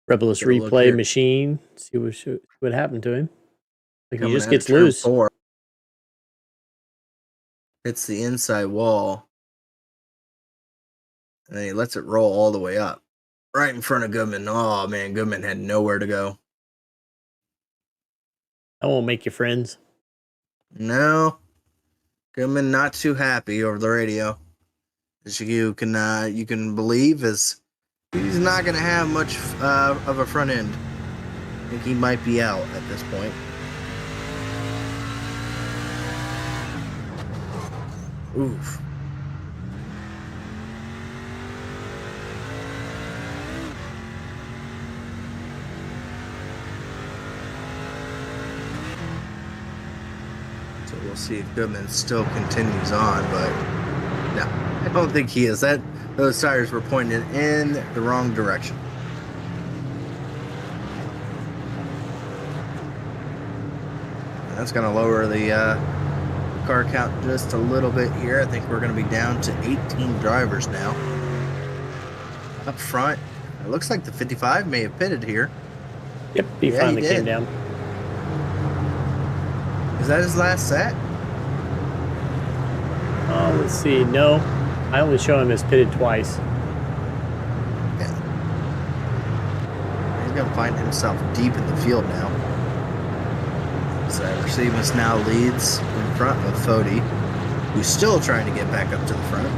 Rebellious replay machine. See what happened to him. Like he just gets loose. 4. Hits the inside wall. And then he lets it roll all the way up. Right in front of Goodman. Oh, man, Goodman had nowhere to go. That won't make you friends. No. Goodman not too happy over the radio. As you can believe, is he's not going to have much of a front end. I think he might be out at this point. Oof. So we'll see if Goodman still continues on, but no, I don't think he is. Those tires were pointed in the wrong direction. That's going to lower the car count just a little bit here. I think we're going to be down to 18 drivers now. Up front, it looks like the 55 may have pitted here. Yep, he finally came down. Is that his last set? Oh, let's see. No, I only show him as pitted twice. Yeah. He's going to find himself deep in the field now. So Racimas now leads in front of Fody, who's still trying to get back up to the front.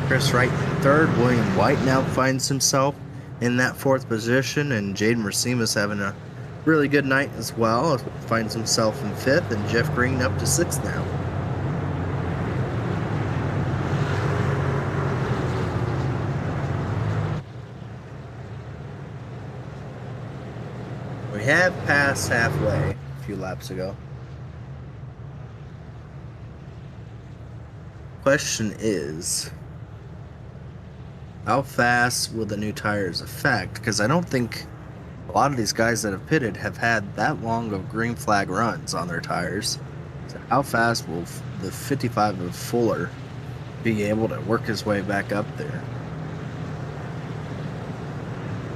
Chris Wright in third. William White now finds himself in that fourth position, and Jaden Racimas having a really good night as well. Finds himself in fifth, and Jeff Green up to sixth now. We have passed halfway a few laps ago. Question is, how fast will the new tires affect? Because I don't think a lot of these guys that have pitted have had that long of green flag runs on their tires. So how fast will the 55 of Fuller be able to work his way back up there?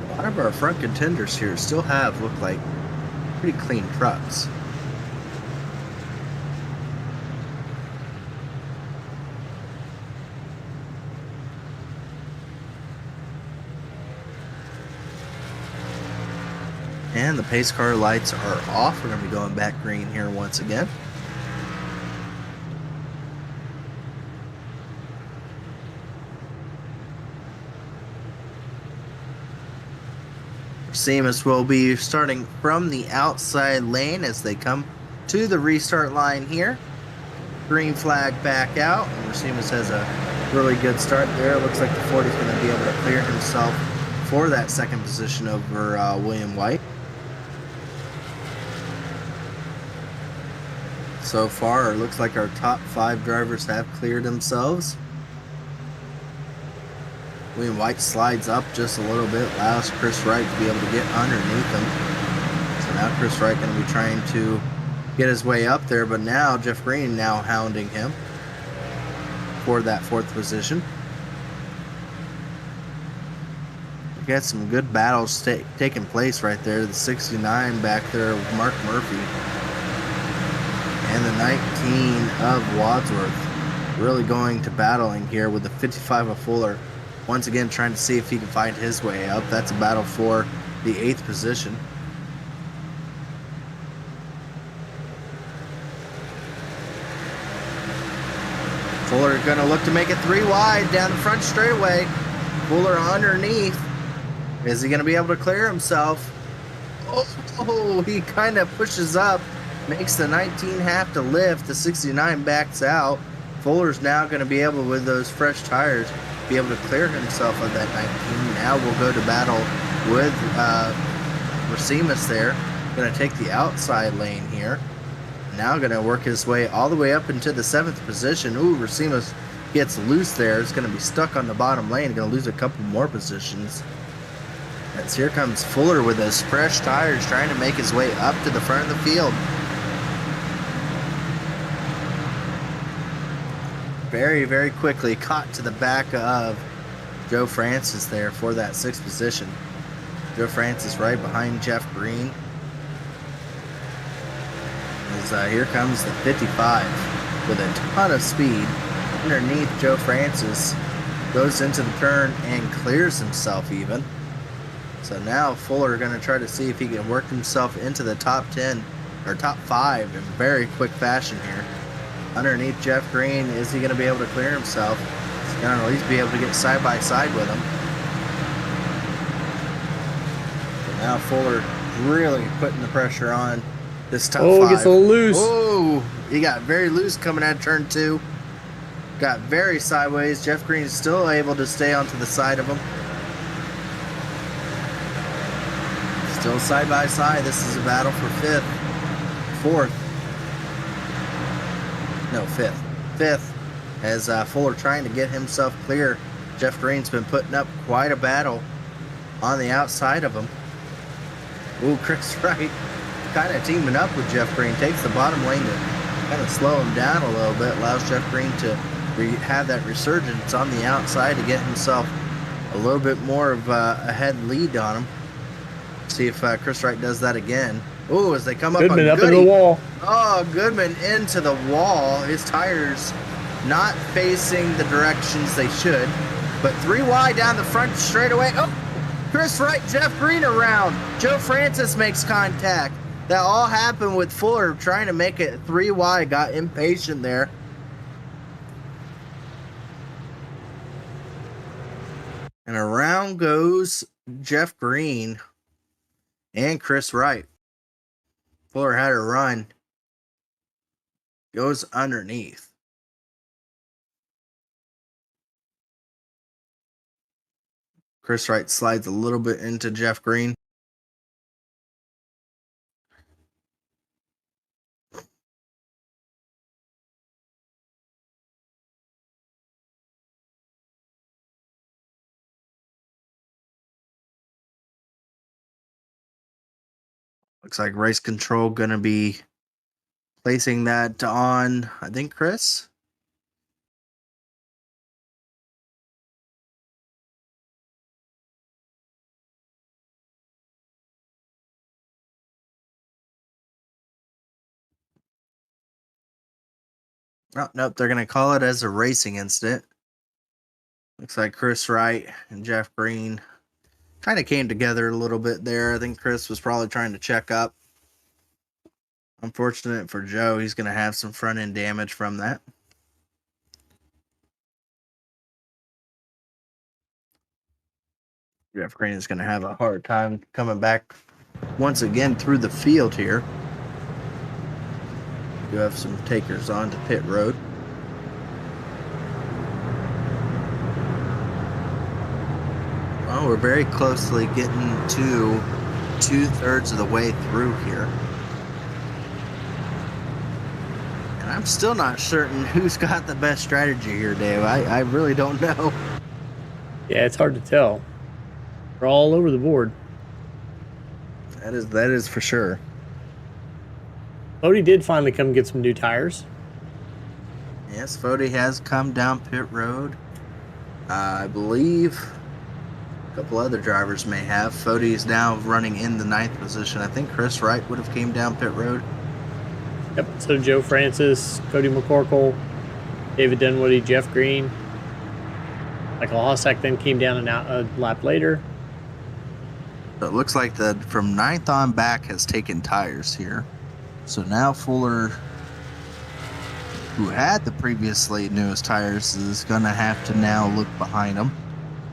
A lot of our front contenders here still have looked like pretty clean trucks. And the pace car lights are off. We're going to be going back green here once again. Seamus will be starting from the outside lane as they come to the restart line here. Green flag back out. And Seamus has a really good start there. It looks like the 40 is going to be able to clear himself for that second position over William White. So far, it looks like our top 5 drivers have cleared themselves. William White slides up just a little bit, allows Chris Wright to be able to get underneath him. So now Chris Wright going to be trying to get his way up there, but now Jeff Green now hounding him for that 4th position. We got some good battles taking place right there. The 69 back there with Mark Murphy. And the 19 of Wadsworth really going to battling here with the 55 of Fuller. Once again trying to see if he can find his way up. That's a battle for the 8th position. Fuller going to look to make it 3 wide down the front straightaway. Fuller underneath. Is he going to be able to clear himself? Oh, he kind of pushes up. Makes the 19 have to lift. The 69 backs out. Fuller's now going to be able, with those fresh tires, be able to clear himself of that 19. Now we'll go to battle with Racimus there. Going to take the outside lane here. Now going to work his way all the way up into the 7th position. Ooh, Racimus gets loose there. It's going to be stuck on the bottom lane. Going to lose a couple more positions. As here comes Fuller with his fresh tires trying to make his way up to the front of the field. Very, very quickly caught to the back of Joe Francis there for that 6th position. Joe Francis right behind Jeff Green. As here comes the 55 with a ton of speed. Underneath Joe Francis, goes into the turn and clears himself even. So now Fuller going to try to see if he can work himself into the top 10 or top 5 in very quick fashion here. Underneath Jeff Green, is he going to be able to clear himself? He's going to at least be able to get side by side with him. So now Fuller really putting the pressure on this top 5. Oh, gets a little loose. Oh, he got very loose coming out of turn 2. Got very sideways. Jeff Green is still able to stay onto the side of him. Still side by side. This is a battle for 5th. 4th. No, 5th. As Fuller trying to get himself clear. Jeff Green's been putting up quite a battle on the outside of him. Ooh, Chris Wright kind of teaming up with Jeff Green. Takes the bottom lane to kind of slow him down a little bit. Allows Jeff Green to have that resurgence on the outside to get himself a little bit more of a head lead on him. See if Chris Wright does that again. Ooh, as they come up Goodman on up into the wall. Oh, Goodman into the wall. His tires not facing the directions they should. But 3 wide down the front straightaway. Oh, Chris Wright, Jeff Green around. Joe Francis makes contact. That all happened with Fuller trying to make it 3 wide. Got impatient there. And around goes Jeff Green and Chris Wright. Fuller had a run. Goes underneath. Chris Wright slides a little bit into Jeff Green. Looks like race control going to be placing that on, I think, Chris. Oh, nope, they're going to call it as a racing incident. Looks like Chris Wright and Jeff Green kind of came together a little bit there. I think Chris was probably trying to check up. Unfortunate for Joe, he's going to have some front end damage from that. Jeff Green is going to have a hard time coming back once again through the field here. You have some takers on to pit road. Well, we're very closely getting to 2/3 of the way through here. And I'm still not certain who's got the best strategy here, Dave. I really don't know. Yeah, it's hard to tell. We're all over the board. That is for sure. Odie did finally come get some new tires. Yes, Fody has come down pit road. I believe a couple other drivers may have. Fody is now running in the 9th position. I think Chris Wright would have came down pit road. Yep, so Joe Francis, Cody McCorkle, David Dunwoody, Jeff Green. Michael Hossack then came down and out a lap later. So it looks like the from 9th on back has taken tires here. So now Fuller, who had the previously newest tires, is going to have to now look behind him.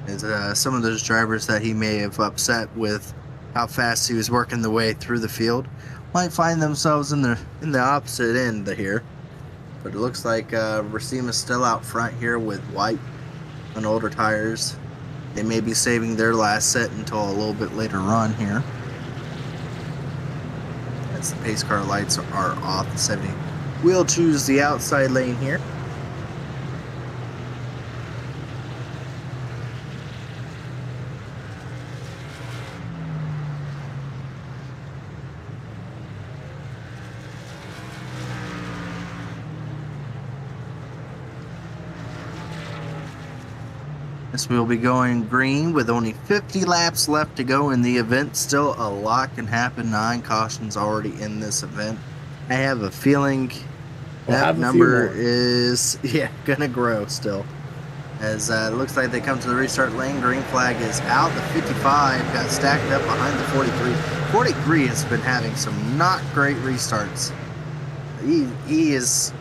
As some of those drivers that he may have upset with how fast he was working the way through the field might find themselves in the opposite end here. But it looks like Racima's still out front here with White on older tires. They may be saving their last set until a little bit later on here. As the pace car lights are off, the 70 will choose the outside lane here. This will be going green with only 50 laps left to go in the event. Still a lot can happen. 9 cautions already in this event. I have a feeling that number is gonna grow still. As it looks like they come to the restart lane. Green flag is out. The 55 got stacked up behind the 43. 43 has been having some not great restarts. He is,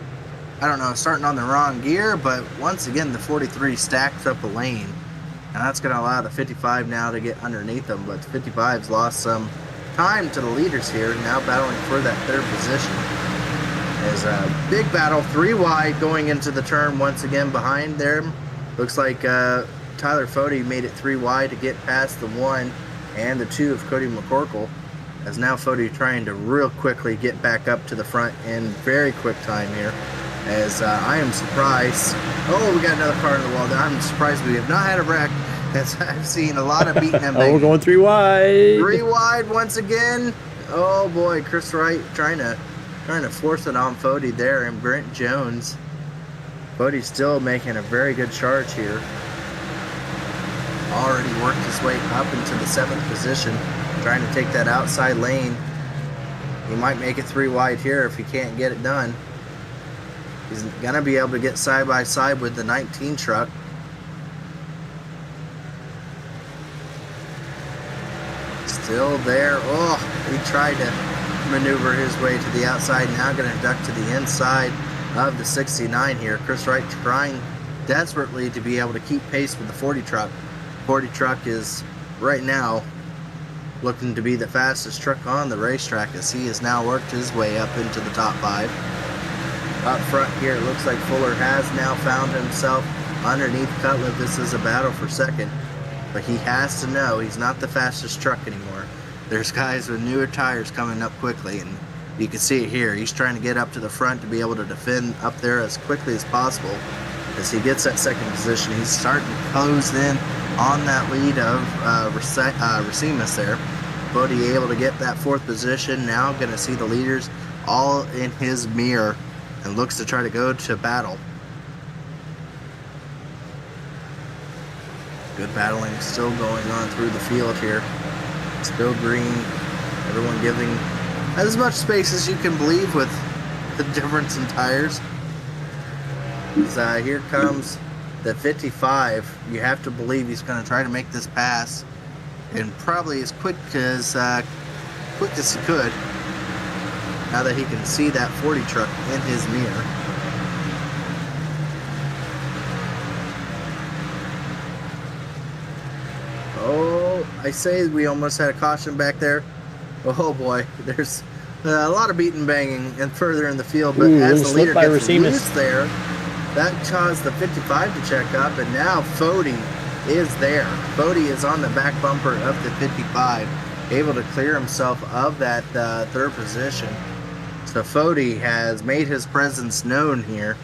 I don't know, starting on the wrong gear, but once again, the 43 stacks up a lane. And that's going to allow the 55 now to get underneath them. But the 55's lost some time to the leaders here, now battling for that 3rd position. There's a big battle, 3 wide going into the turn once again behind there. Looks like Tyler Fody made it 3 wide to get past the 1 and the 2 of Cody McCorkle. As now Fody trying to real quickly get back up to the front in very quick time here. As I am surprised. Oh, we got another car in the wall there. I'm surprised we have not had a wreck. As I've seen a lot of beating them. Oh, we're going 3 wide. 3 wide once again. Oh boy, Chris Wright trying to force it on Fody there, and Brent Jones. Fody's still making a very good charge here. Already worked his way up into the 7th position, trying to take that outside lane. He might make it 3 wide here if he can't get it done. He's going to be able to get side by side with the 19 truck. Still there. Oh, he tried to maneuver his way to the outside. Now going to duck to the inside of the 69 here. Chris Wright trying desperately to be able to keep pace with the 40 truck. 40 truck is right now looking to be the fastest truck on the racetrack, as he has now worked his way up into the top 5. Up front here, it looks like Fuller has now found himself underneath Cutler. This is a battle for 2nd, but he has to know he's not the fastest truck anymore. There's guys with newer tires coming up quickly, and you can see it here. He's trying to get up to the front to be able to defend up there as quickly as possible. As he gets that 2nd position, he's starting to close in on that lead of Racimas there. Bodie able to get that 4th position. Now going to see the leaders all in his mirror and looks to try to go to battle. Good battling still going on through the field here. Still green. Everyone giving as much space as you can believe with the difference in tires. Here comes the 55. You have to believe he's going to try to make this pass, and probably as quick as he could. Now that he can see that 40 truck in his mirror. Oh, I say we almost had a caution back there. Oh boy, there's a lot of beating banging and further in the field, but as the leader gets loose there, that caused the 55 to check up, and now Fody is there. Fody is on the back bumper of the 55, able to clear himself of that 3rd position. So Fody has made his presence known here,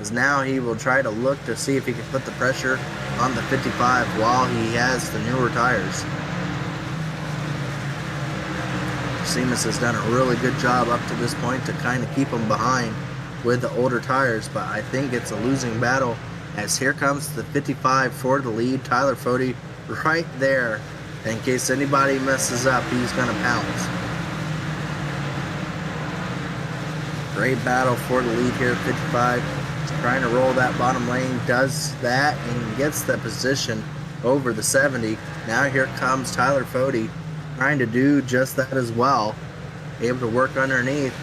as now he will try to look to see if he can put the pressure on the 55 while he has the newer tires. Seamus has done a really good job up to this point to kind of keep him behind with the older tires, but I think it's a losing battle, as here comes the 55 for the lead. Tyler Fody right there. In case anybody messes up, he's going to pounce. Great battle for the lead here. 55 trying to roll that bottom lane, does that and gets the position over the 70. Now here comes Tyler Fody trying to do just that as well. Able to work underneath.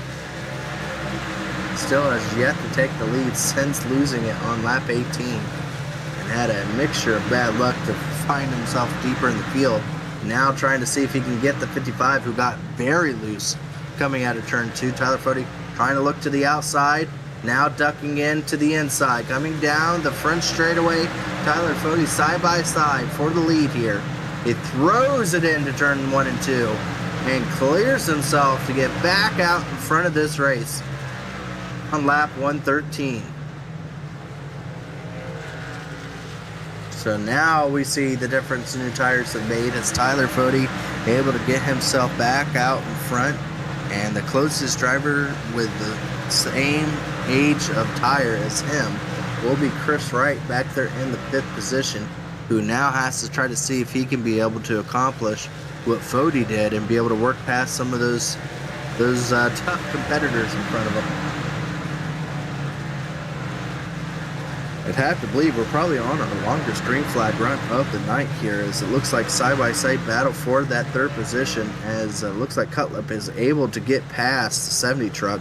Still has yet to take the lead since losing it on lap 18, and had a mixture of bad luck to find himself deeper in the field. Now trying to see if he can get the 55, who got very loose coming out of turn 2. Tyler Fody trying to look to the outside, now ducking in to the inside, coming down the front straightaway. Tyler Fody side by side for the lead here. He throws it into turn 1 and 2 and clears himself to get back out in front of this race on lap 113. So now we see the difference the new tires have made, as Tyler Fody able to get himself back out in front, and the closest driver with the same age of tire as him will be Chris Wright back there in the 5th position, who now has to try to see if he can be able to accomplish what Fody did and be able to work past some of those tough competitors in front of him. I'd have to believe we're probably on our longest green flag run of the night here, as it looks like side-by-side battle for that 3rd position, as it looks like Cutlip is able to get past the 70 truck.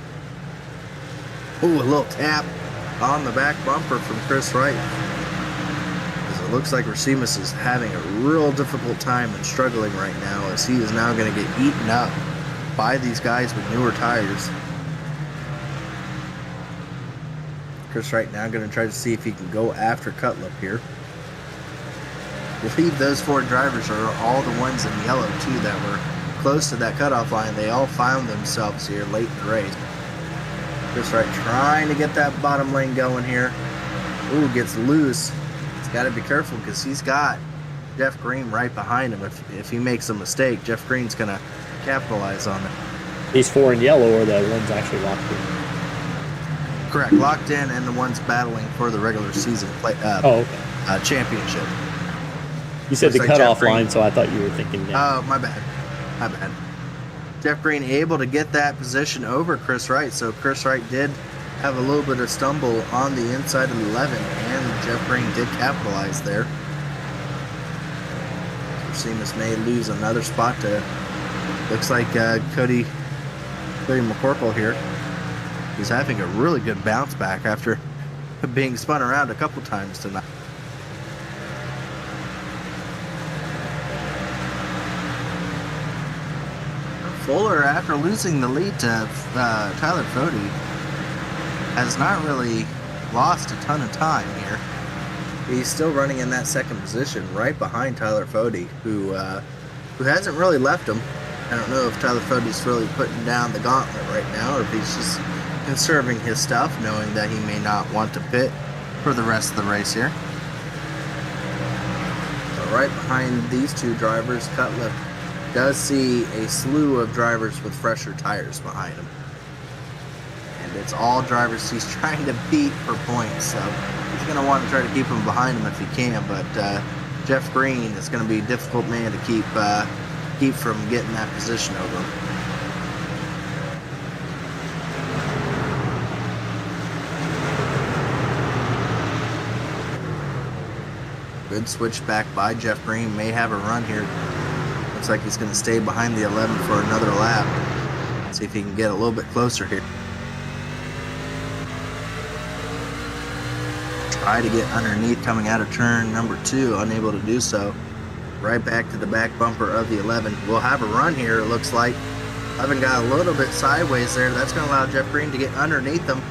Ooh, a little tap on the back bumper from Chris Wright, as it looks like Racimus is having a real difficult time and struggling right now, as he is now going to get eaten up by these guys with newer tires. Chris Wright now going to try to see if he can go after Cutlip here. I believe those 4 drivers are all the ones in yellow too that were close to that cutoff line. They all found themselves here late in the race. Chris Wright trying to get that bottom lane going here. Ooh, gets loose. He's got to be careful because he's got Jeff Green right behind him. If he makes a mistake, Jeff Green's going to capitalize on it. These 4 in yellow are the ones actually locked in. Correct, locked in, and the ones battling for the regular season championship. You said the cutoff line, so I thought you were thinking that. Oh, my bad. Jeff Green able to get that position over Chris Wright, so Chris Wright did have a little bit of stumble on the inside of the 11, and Jeff Green did capitalize there. Seamus may lose another spot to, looks like Cody McCorkle here. He's having a really good bounce back after being spun around a couple times tonight. Fuller, after losing the lead to Tyler Fody, has not really lost a ton of time here. He's still running in that 2nd position right behind Tyler Fody, who hasn't really left him. I don't know if Tyler Fody's really putting down the gauntlet right now, or if he's just conserving his stuff, knowing that he may not want to pit for the rest of the race here. So right behind these 2 drivers, Cutlip does see a slew of drivers with fresher tires behind him. And it's all drivers he's trying to beat for points, so he's going to want to try to keep them behind him if he can, but Jeff Green is going to be a difficult man to keep from getting that position over him. Good switch back by Jeff Green. May have a run here. Looks like he's going to stay behind the 11 for another lap. See if he can get a little bit closer here. Try to get underneath coming out of turn number 2. Unable to do so. Right back to the back bumper of the 11. We'll have a run here, it looks like. 11 got a little bit sideways there. That's going to allow Jeff Green to get underneath them.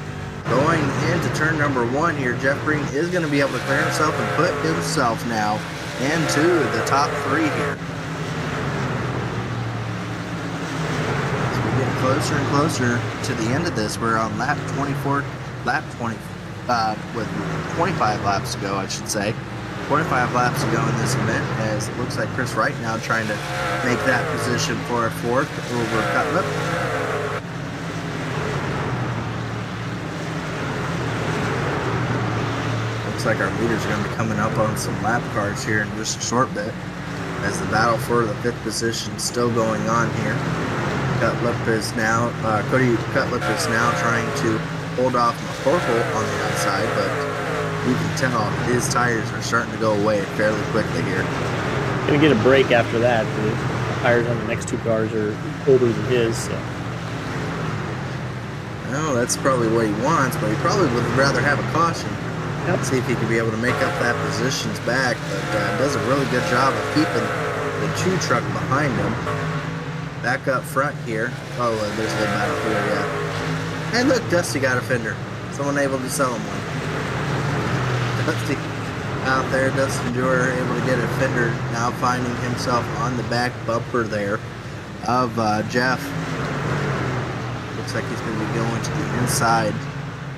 Going into turn number 1 here, Jeff Green is going to be able to clear himself and put himself now into the top 3 here. As we get closer and closer to the end of this, we're on lap 24, with 25 laps to go, I should say. 25 laps to go in this event, as it looks like Chris Wright now trying to make that position for a 4th over Cutlip. Looks like our leaders are going to be coming up on some lap cars here in just a short bit, as the battle for the 5th position is still going on here. Cody Cutlip is now trying to hold off McCorkle on the outside, but you can tell his tires are starting to go away fairly quickly here. Gonna get a break after that. The tires on the next 2 cars are older than his. So. Well, that's probably what he wants, but he probably would rather have a caution. Yep. See if he can be able to make up that positions back, but does a really good job of keeping the 2 truck behind him. Back up front here. Oh, there's a little battle here, yeah. And look, Dusty got a fender. Someone able to sell him one. Dusty out there, Dustin Dewar able to get a fender, now finding himself on the back bumper there of Jeff. Looks like he's going to be going to the inside.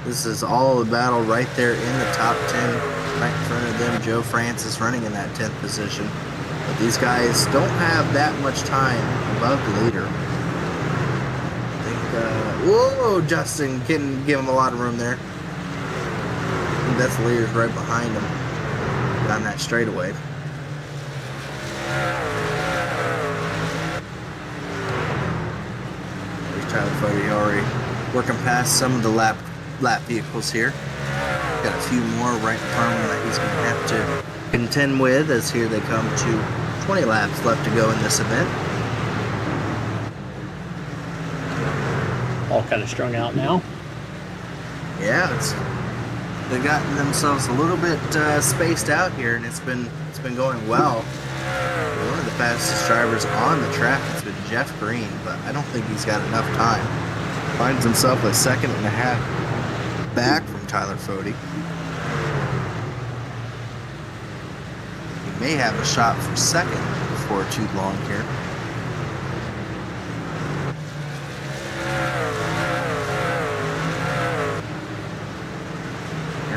This is all the battle right there in the top 10, right in front of them. Joe Francis running in that 10th position. But these guys don't have that much time above the leader. I think, whoa, Justin can give him a lot of room there. I think that's the leader's right behind him down that straightaway. There's Tyler Fody already working past some of the lap vehicles here. Got a few more right in front of him that he's going to have to contend with, as here they come to 20 laps left to go in this event. All kind of strung out now. Yeah, they've gotten themselves a little bit spaced out here, and it's been going well. One of the fastest drivers on the track has been Jeff Green, but I don't think he's got enough time. Finds himself a 2.5 seconds back from Tyler Fody. He may have a shot for 2nd before too long here.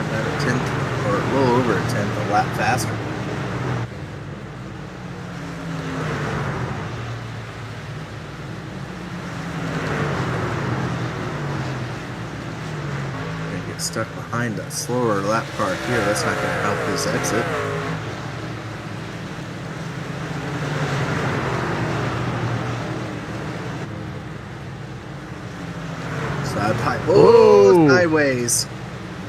About a 10th, or a little over a 10th, a lap faster. Stuck behind a slower lap car here. That's not going to help his exit. Side pipe. Oh, sideways.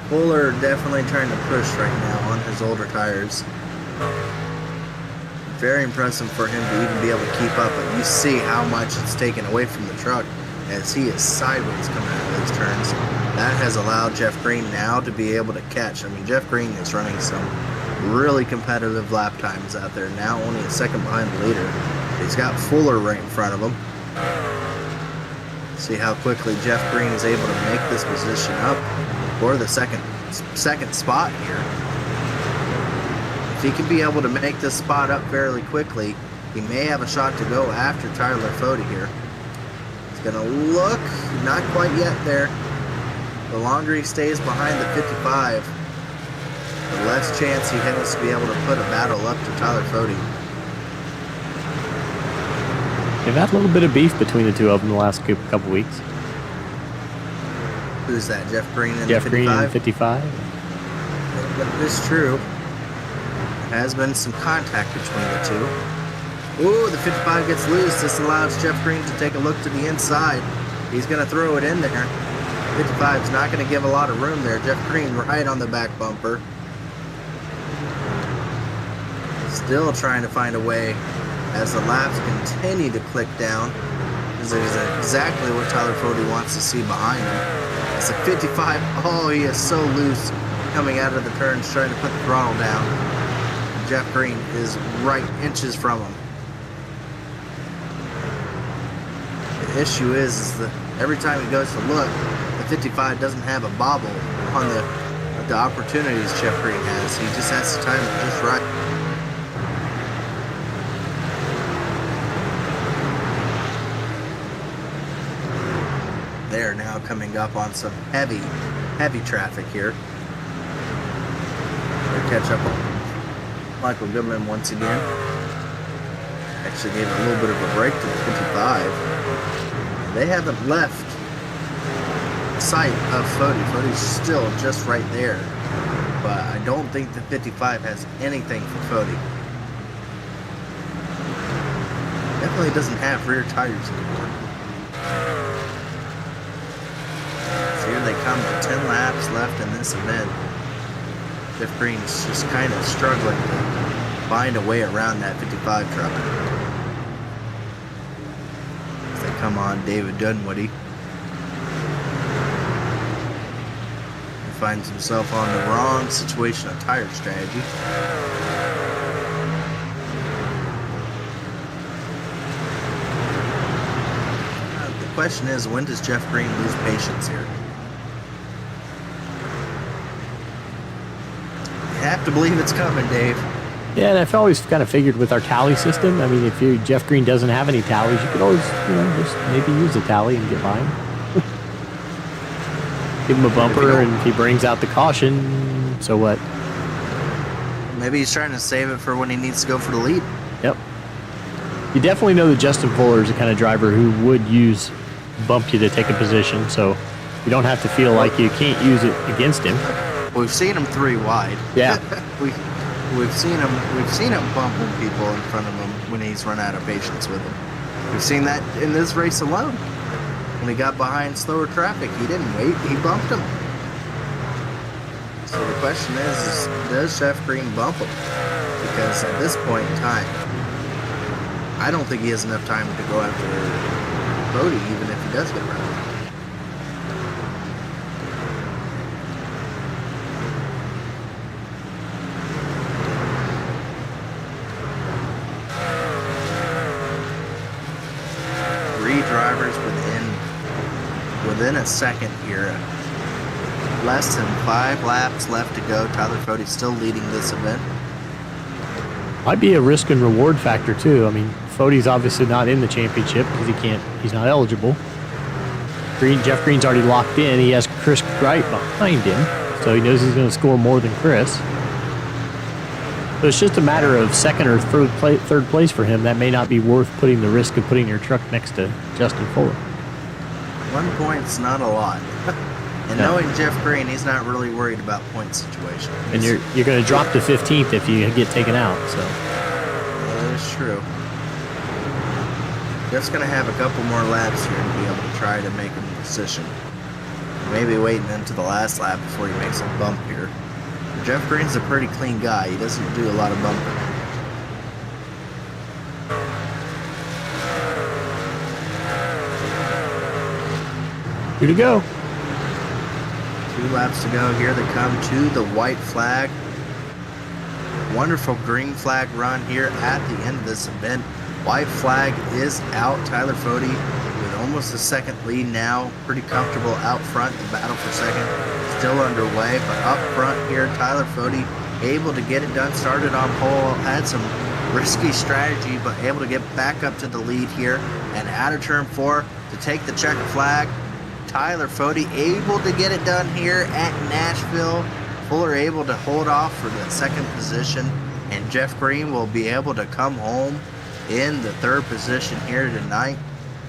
Fuller definitely trying to push right now on his older tires. Very impressive for him to even be able to keep up, but you see how much it's taken away from the truck as he is sideways coming out of these turns. That has allowed Jeff Green now to be able to catch. I mean, Jeff Green is running some really competitive lap times out there. Now only a 2nd behind the leader. He's got Fuller right in front of him. See how quickly Jeff Green is able to make this position up for the second spot here. If he can be able to make this spot up fairly quickly, he may have a shot to go after Tyler Fody here. He's going to look, not quite yet there. The longer he stays behind the 55, the less chance he has to be able to put a battle up to Tyler Fody. They've had a little bit of beef between the two of them the last couple weeks. Who's that? Jeff Green and Jeff 55? Green and 55. That is true. There has been some contact between the two. Ooh, the 55 gets loose. This allows Jeff Green to take a look to the inside. He's going to throw it in there. 55's not going to give a lot of room there. Jeff Green right on the back bumper. Still trying to find a way as the laps continue to click down. This is exactly what Tyler Fode wants to see behind him. It's a 55. Oh, he is so loose coming out of the turns, trying to put the throttle down. Jeff Green is right inches from him. The issue is that every time he goes to look, the 55 doesn't have a bobble on the opportunities Jeff Green has. He just has to time it just right. They're now coming up on some heavy traffic here. They catch up on Michael Goodman once again. Actually gave a little bit of a break to the 55. They haven't left sight of Fode. Fode's still just right there. But I don't think the 55 has anything for Fode. Definitely doesn't have rear tires anymore. Here they come to 10 laps left in this event. Jeff Green's just kind of struggling to find a way around that 55 truck. As they come on David Dunwoody. He finds himself on the wrong situation of tire strategy. The question is, when does Jeff Green lose patience here? Have to believe it's coming, Dave. Yeah, and I've always kind of figured with our tally system, I mean, if Jeff Green doesn't have any tallies, you could always, just maybe use a tally and get by him. Give him a bumper, and if he brings out the caution, so what? Maybe he's trying to save it for when he needs to go for the lead. Yep. You definitely know that Justin Fuller is the kind of driver who would bump you to take a position, so you don't have to feel like you can't use it against him. We've seen him 3 wide. Yeah. we've seen him bumping people in front of him when he's run out of patience with them. We've seen that in this race alone. When he got behind slower traffic, he didn't wait, he bumped him. So the question is does Jeff Green bump him? Because at this point in time, I don't think he has enough time to go after Fode, even if he does get around. Drivers within a second here. Less than 5 laps left to go. Tyler Fode still leading this event. Might be a risk and reward factor too. I mean, Fode's obviously not in the championship because he's not eligible. Jeff Green's already locked in. He has Chris Wright behind him, so he knows he's going to score more than Chris. So it's just a matter of second or third place for him. That may not be worth putting the risk of putting your truck next to Justin Fuller. 1 point's not a lot. And knowing Jeff Green, he's not really worried about point situation. And you're going to drop to 15th if you get taken out. So that is true. Jeff's going to have a couple more laps here to be able to try to make a position. Maybe waiting into the last lap before he makes a bump here. Jeff Green's a pretty clean guy. He doesn't do a lot of bumping. Here to go. 2 laps to go. Here they come to the white flag. Wonderful green flag run here at the end of this event. White flag is out. Tyler Fode with almost a second lead now. Pretty comfortable out front. The battle for second still underway, but up front here, Tyler Fode able to get it done. Started on pole, had some risky strategy, but able to get back up to the lead here. And out of turn 4 to take the checker flag. Tyler Fode able to get it done here at Nashville. Fuller able to hold off for the second position, and Jeff Green will be able to come home in the third position here tonight.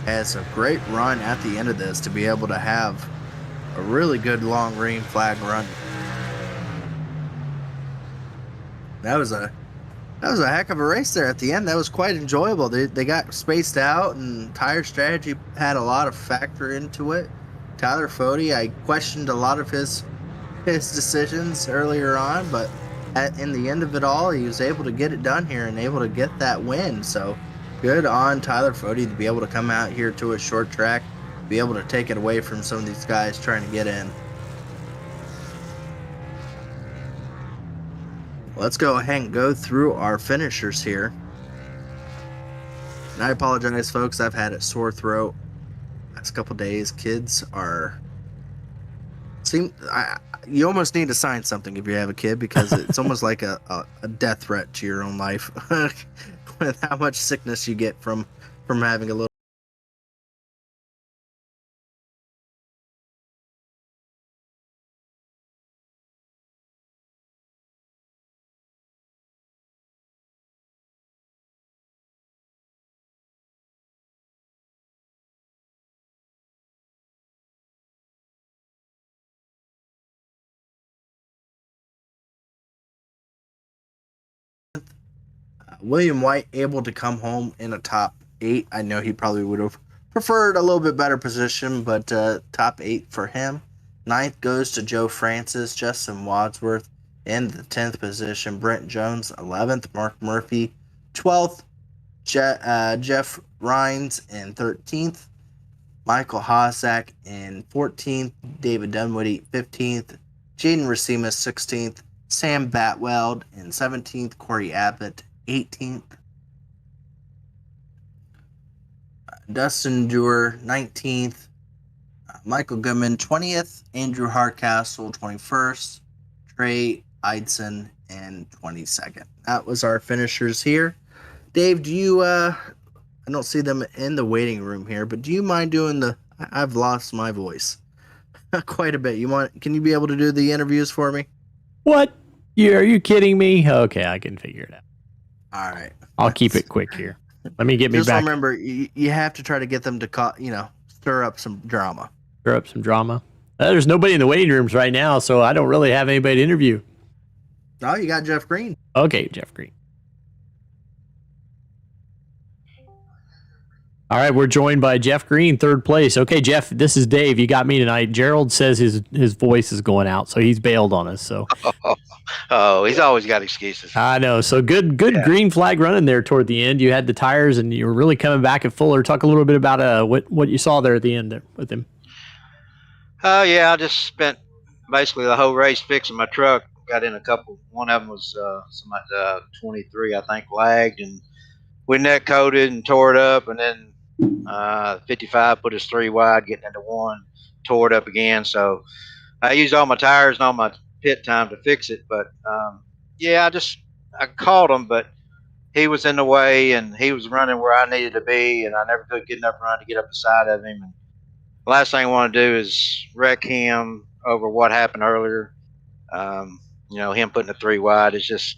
Has a great run at the end of this to be able to have a really good long green flag run. That was a heck of a race there at the end. That was quite enjoyable. They got spaced out, and tire strategy had a lot of factor into it. Tyler Fode, I questioned a lot of his decisions earlier on, but in the end of it all, he was able to get it done here and able to get that win. So good on Tyler Fode to be able to come out here to a short track, be able to take it away from some of these guys trying to get in. Let's go ahead and go through our finishers here. And I apologize, folks. I've had a sore throat last couple days. Kids are you almost need to sign something if you have a kid, because it's almost like a death threat to your own life with how much sickness you get from having a little. William White able to come home in a top 8. I know he probably would have preferred a little bit better position, but top 8 for him. 9th goes to Joe Francis, Justin Wadsworth in the 10th position. Brent Jones, 11th. Mark Murphy, 12th. Jeff Rhines in 13th. Michael Hossack in 14th. David Dunwoody, 15th. Jaden Racimus, 16th. Sam Batweld in 17th. Corey Abbott, 18th. Dustin Dewar, 19th. Michael Goodman, 20th. Andrew Hardcastle, 21st. Trey Eidson, and 22nd. That was our finishers here. Dave, do you, I don't see them in the waiting room here, but do you mind doing I've lost my voice quite a bit. Can you be able to do the interviews for me? What? Are you kidding me? Okay, I can figure it out. All right. I'll keep it quick here. Let me get me back. Just remember, you have to try to get them to, stir up some drama. Stir up some drama. There's nobody in the waiting rooms right now, so I don't really have anybody to interview. Oh, you got Jeff Green. Okay, Jeff Green. All right, we're joined by Jeff Green, 3rd place. Okay, Jeff, this is Dave. You got me tonight. Gerald says his voice is going out, so he's bailed on us. So, he's always got excuses. I know. So good green flag running there toward the end. You had the tires, and you were really coming back at fuller. Talk a little bit about what you saw there at the end there with him. Yeah, I just spent basically the whole race fixing my truck. Got in a couple. One of them was 23, I think, lagged, and we net coated and tore it up, and then 55 put us 3 wide, getting into 1, tore it up again. So I used all my tires and all my pit time to fix it. But I called him, but he was in the way, and he was running where I needed to be, and I never could get enough run to get up the side of him. And the last thing I want to do is wreck him over what happened earlier. Him putting a 3 wide is just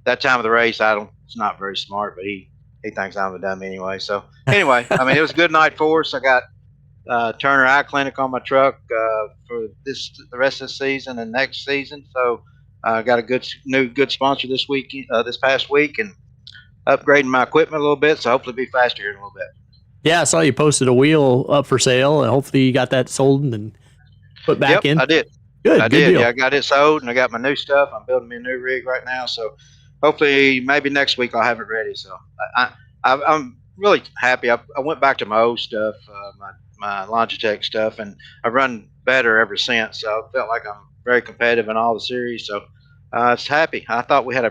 that time of the race. It's not very smart, but he thinks I'm a dummy anyway. So anyway, it was a good night for us. I got Turner Eye Clinic on my truck for the rest of the season and next season. So I got a good sponsor this past week, and upgrading my equipment a little bit. So hopefully be faster here in a little bit. Yeah, I saw you posted a wheel up for sale, and hopefully you got that sold and put back in. I did. Good did. Deal. Yeah, I got it sold, and I got my new stuff. I'm building me a new rig right now, so hopefully maybe next week I'll have it ready. So I'm really happy. I went back to my old stuff, my Longitech stuff, and I've run better ever since. So I felt like I'm very competitive in all the series. So it's happy. I thought we had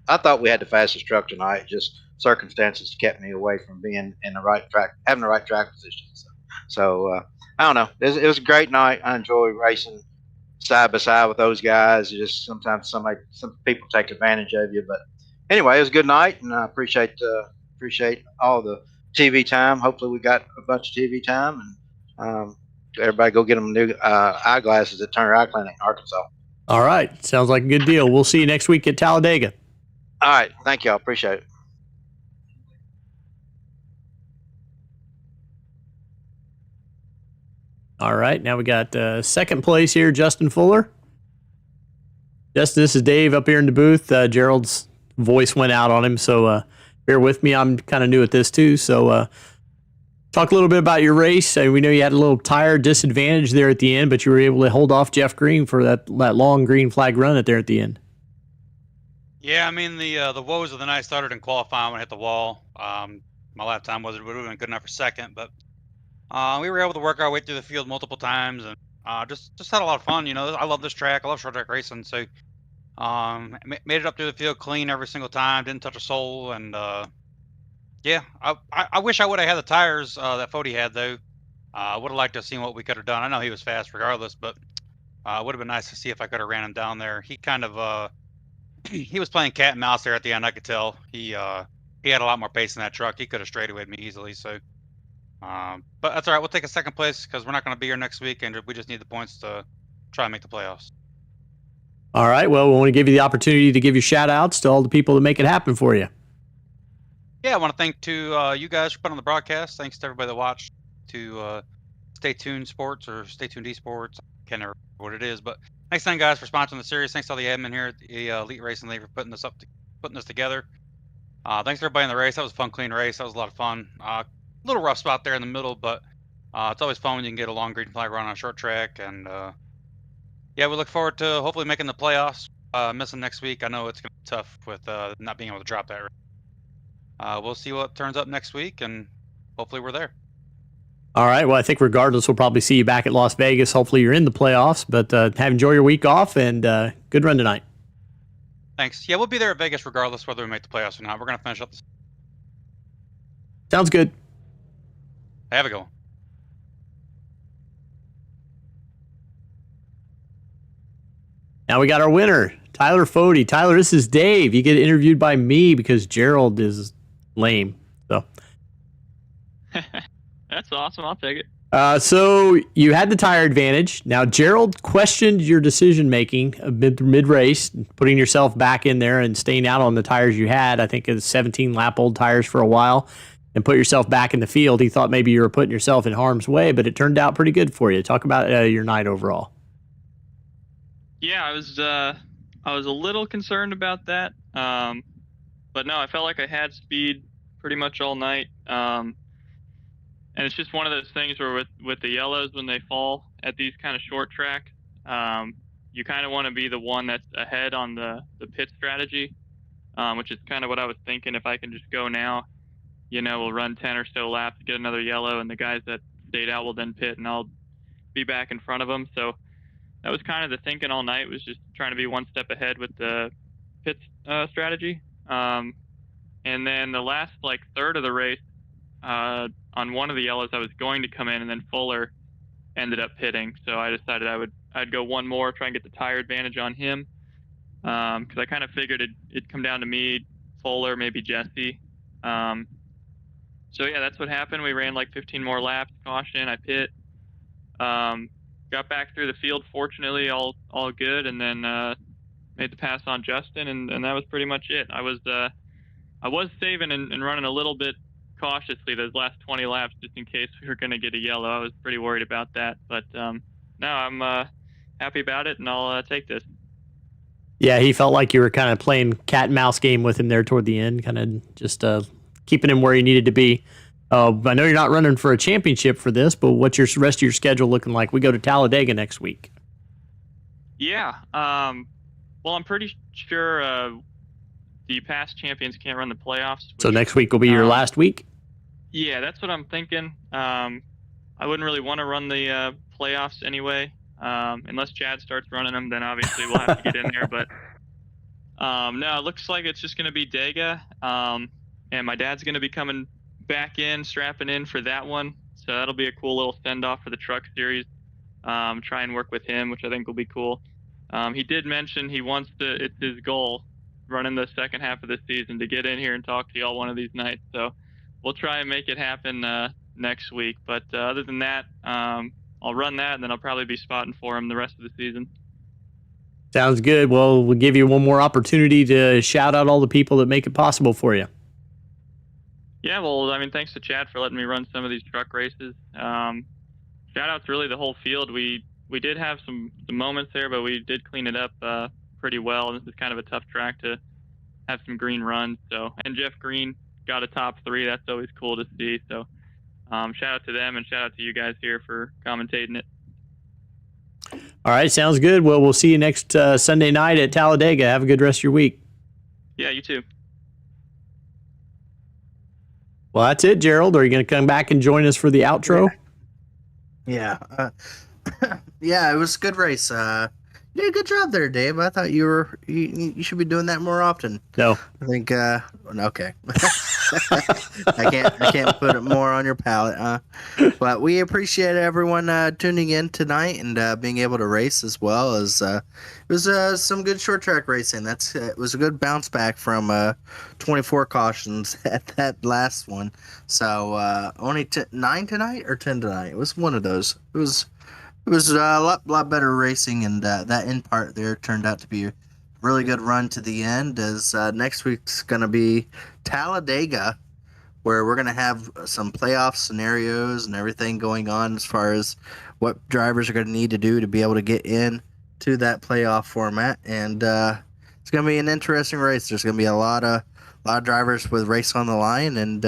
the fastest truck tonight. Just circumstances kept me away from being in the right track, having the right track position. So I don't know. It was a great night. I enjoy racing side by side with those guys. Just sometimes some people take advantage of you, but anyway, it was a good night, and I appreciate all the TV time. Hopefully, we got a bunch of TV time, and everybody go get them new eyeglasses at Turner Eye Clinic in Arkansas. All right, sounds like a good deal. We'll see you next week at Talladega. All right, thank you. I appreciate it. All right, now we got second place here, Justin Fuller. Justin, this is Dave up here in the booth. Gerald's voice went out on him, so bear with me. I'm kind of new at this too, so talk a little bit about your race. We know you had a little tire disadvantage there at the end, but you were able to hold off Jeff Green for that long green flag run at the end. Yeah, I mean the woes of the night started in qualifying when I hit the wall. My lap time would have been good enough for second, but we were able to work our way through the field multiple times and just had a lot of fun. You know, I love this track. I love short track racing, so made it up through the field clean every single time. Didn't touch a soul, and yeah, I wish I would have had the tires that Fody had though. I would have liked to have seen what we could have done. I know he was fast regardless, but it would have been nice to see if I could have ran him down there. He kind of he was playing cat and mouse there at the end. I could tell he had a lot more pace in that truck. He could have straightawayed me easily. So, but that's all right. We'll take a second place because we're not going to be here next week, and we just need the points to try and make the playoffs. All right. Well, we want to give you the opportunity to give your shout outs to all the people that make it happen for you. Yeah, I want to thank you guys for putting on the broadcast. Thanks to everybody that watched. To Stay Tuned Sports or Stay Tuned Esports. I can't remember what it is, but thanks again, guys, for sponsoring the series. Thanks to all the admin here at the Elite Racing League for putting this together. Thanks to everybody in the race. That was a fun, clean race. That was a lot of fun. Little rough spot there in the middle, but it's always fun when you can get a long green flag run on a short track. And yeah, we look forward to hopefully making the playoffs. Missing next week, I know it's going to be tough with not being able to drop that. We'll see what turns up next week, and hopefully we're there. All right. Well, I think regardless, we'll probably see you back at Las Vegas. Hopefully you're in the playoffs, but enjoy your week off and good run tonight. Thanks. Yeah, we'll be there at Vegas regardless whether we make the playoffs or not. We're going to finish up this. Sounds good. Have a good one. Now we got our winner, Tyler Fody. Tyler, this is Dave. You get interviewed by me because Gerald is lame. So. That's awesome. I'll take it. So you had the tire advantage. Now, Gerald questioned your decision-making mid-race, putting yourself back in there and staying out on the tires you had. I think it's 17-lap-old tires for a while, and put yourself back in the field. He thought maybe you were putting yourself in harm's way, but it turned out pretty good for you. Talk about your night overall. Yeah, I was a little concerned about that, but no, I felt like I had speed pretty much all night. And it's just one of those things where with the yellows, when they fall at these kind of short track, you kind of want to be the one that's ahead on the pit strategy, which is kind of what I was thinking. If I can just go now, we'll run 10 or so laps, get another yellow, and the guys that stayed out will then pit, and I'll be back in front of them. So that was kind of the thinking all night, was just trying to be one step ahead with the pit strategy. And then the last third of the race, on one of the yellows, I was going to come in, and then Fuller ended up pitting. So I decided I'd go one more, try and get the tire advantage on him, because I kind of figured it'd come down to me, Fuller, maybe Jesse. So yeah, that's what happened. We ran 15 more laps, caution, I pit, got back through the field, fortunately, all good, and then made the pass on Justin, and that was pretty much it. I was saving and running a little bit cautiously those last 20 laps just in case we were going to get a yellow. I was pretty worried about that, but no, I'm happy about it, and I'll take this. Yeah, he felt like you were kind of playing cat and mouse game with him there toward the end, kind of just keeping him where he needed to be. I know you're not running for a championship for this, but what's your rest of your schedule looking like? We go to Talladega next week. Yeah, well, I'm pretty sure the past champions can't run the playoffs. So next week will be your last week? Yeah, that's what I'm thinking. I wouldn't really want to run the playoffs anyway. Unless Chad starts running them, then obviously we'll have to get in there. But no, it looks like it's just going to be Dega. And my dad's going to be coming back in, strapping in for that one. So that'll be a cool little send-off for the truck series. Try and work with him, which I think will be cool. He did mention he wants to, it's his goal, running the second half of the season, to get in here and talk to y'all one of these nights. So we'll try and make it happen next week. But other than that, I'll run that, and then I'll probably be spotting for him the rest of the season. Sounds good. Well, we'll give you one more opportunity to shout out all the people that make it possible for you. Yeah, well, I mean, thanks to Chad for letting me run some of these truck races. shout out to really the whole field. We did have some moments there, but we did clean it up pretty well. This is kind of a tough track to have some green runs. So, and Jeff Green got a top 3. That's always cool to see. So, shout out to them and shout out to you guys here for commentating it. All right, sounds good. Well, we'll see you next Sunday night at Talladega. Have a good rest of your week. Yeah, you too. Well, that's it, Gerald. Are you going to come back and join us for the outro? Yeah. Yeah, it was a good race. You did a good job there, Dave. I thought you should be doing that more often. No. I think okay. I can't put it more on your palate. But we appreciate everyone tuning in tonight and being able to race as well as it was some good short track racing. It was a good bounce back from 24 cautions at that last one. So only 9 tonight or 10 tonight. It was one of those. It was a lot better racing, and that end part there turned out to be a really good run to the end. As next week's going to be Talladega, where we're going to have some playoff scenarios and everything going on as far as what drivers are going to need to do to be able to get in to that playoff format. And it's going to be an interesting race. There's going to be a lot of drivers with race on the line and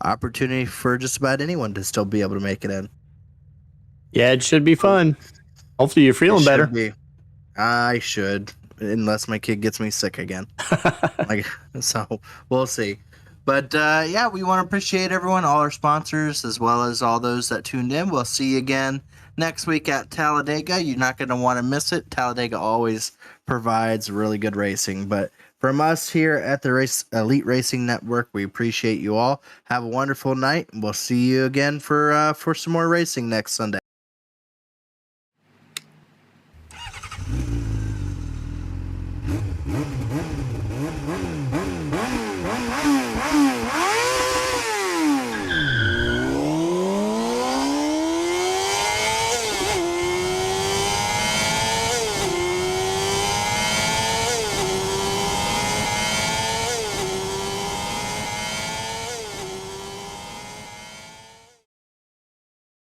opportunity for just about anyone to still be able to make it in. Yeah, it should be fun. Hopefully you're feeling better. I should, unless my kid gets me sick again. So we'll see. But yeah, we want to appreciate everyone, all our sponsors, as well as all those that tuned in. We'll see you again next week at Talladega. You're not going to want to miss it. Talladega always provides really good racing. But from us here at the Elite Racing Network, we appreciate you all. Have a wonderful night. We'll see you again for some more racing next Sunday.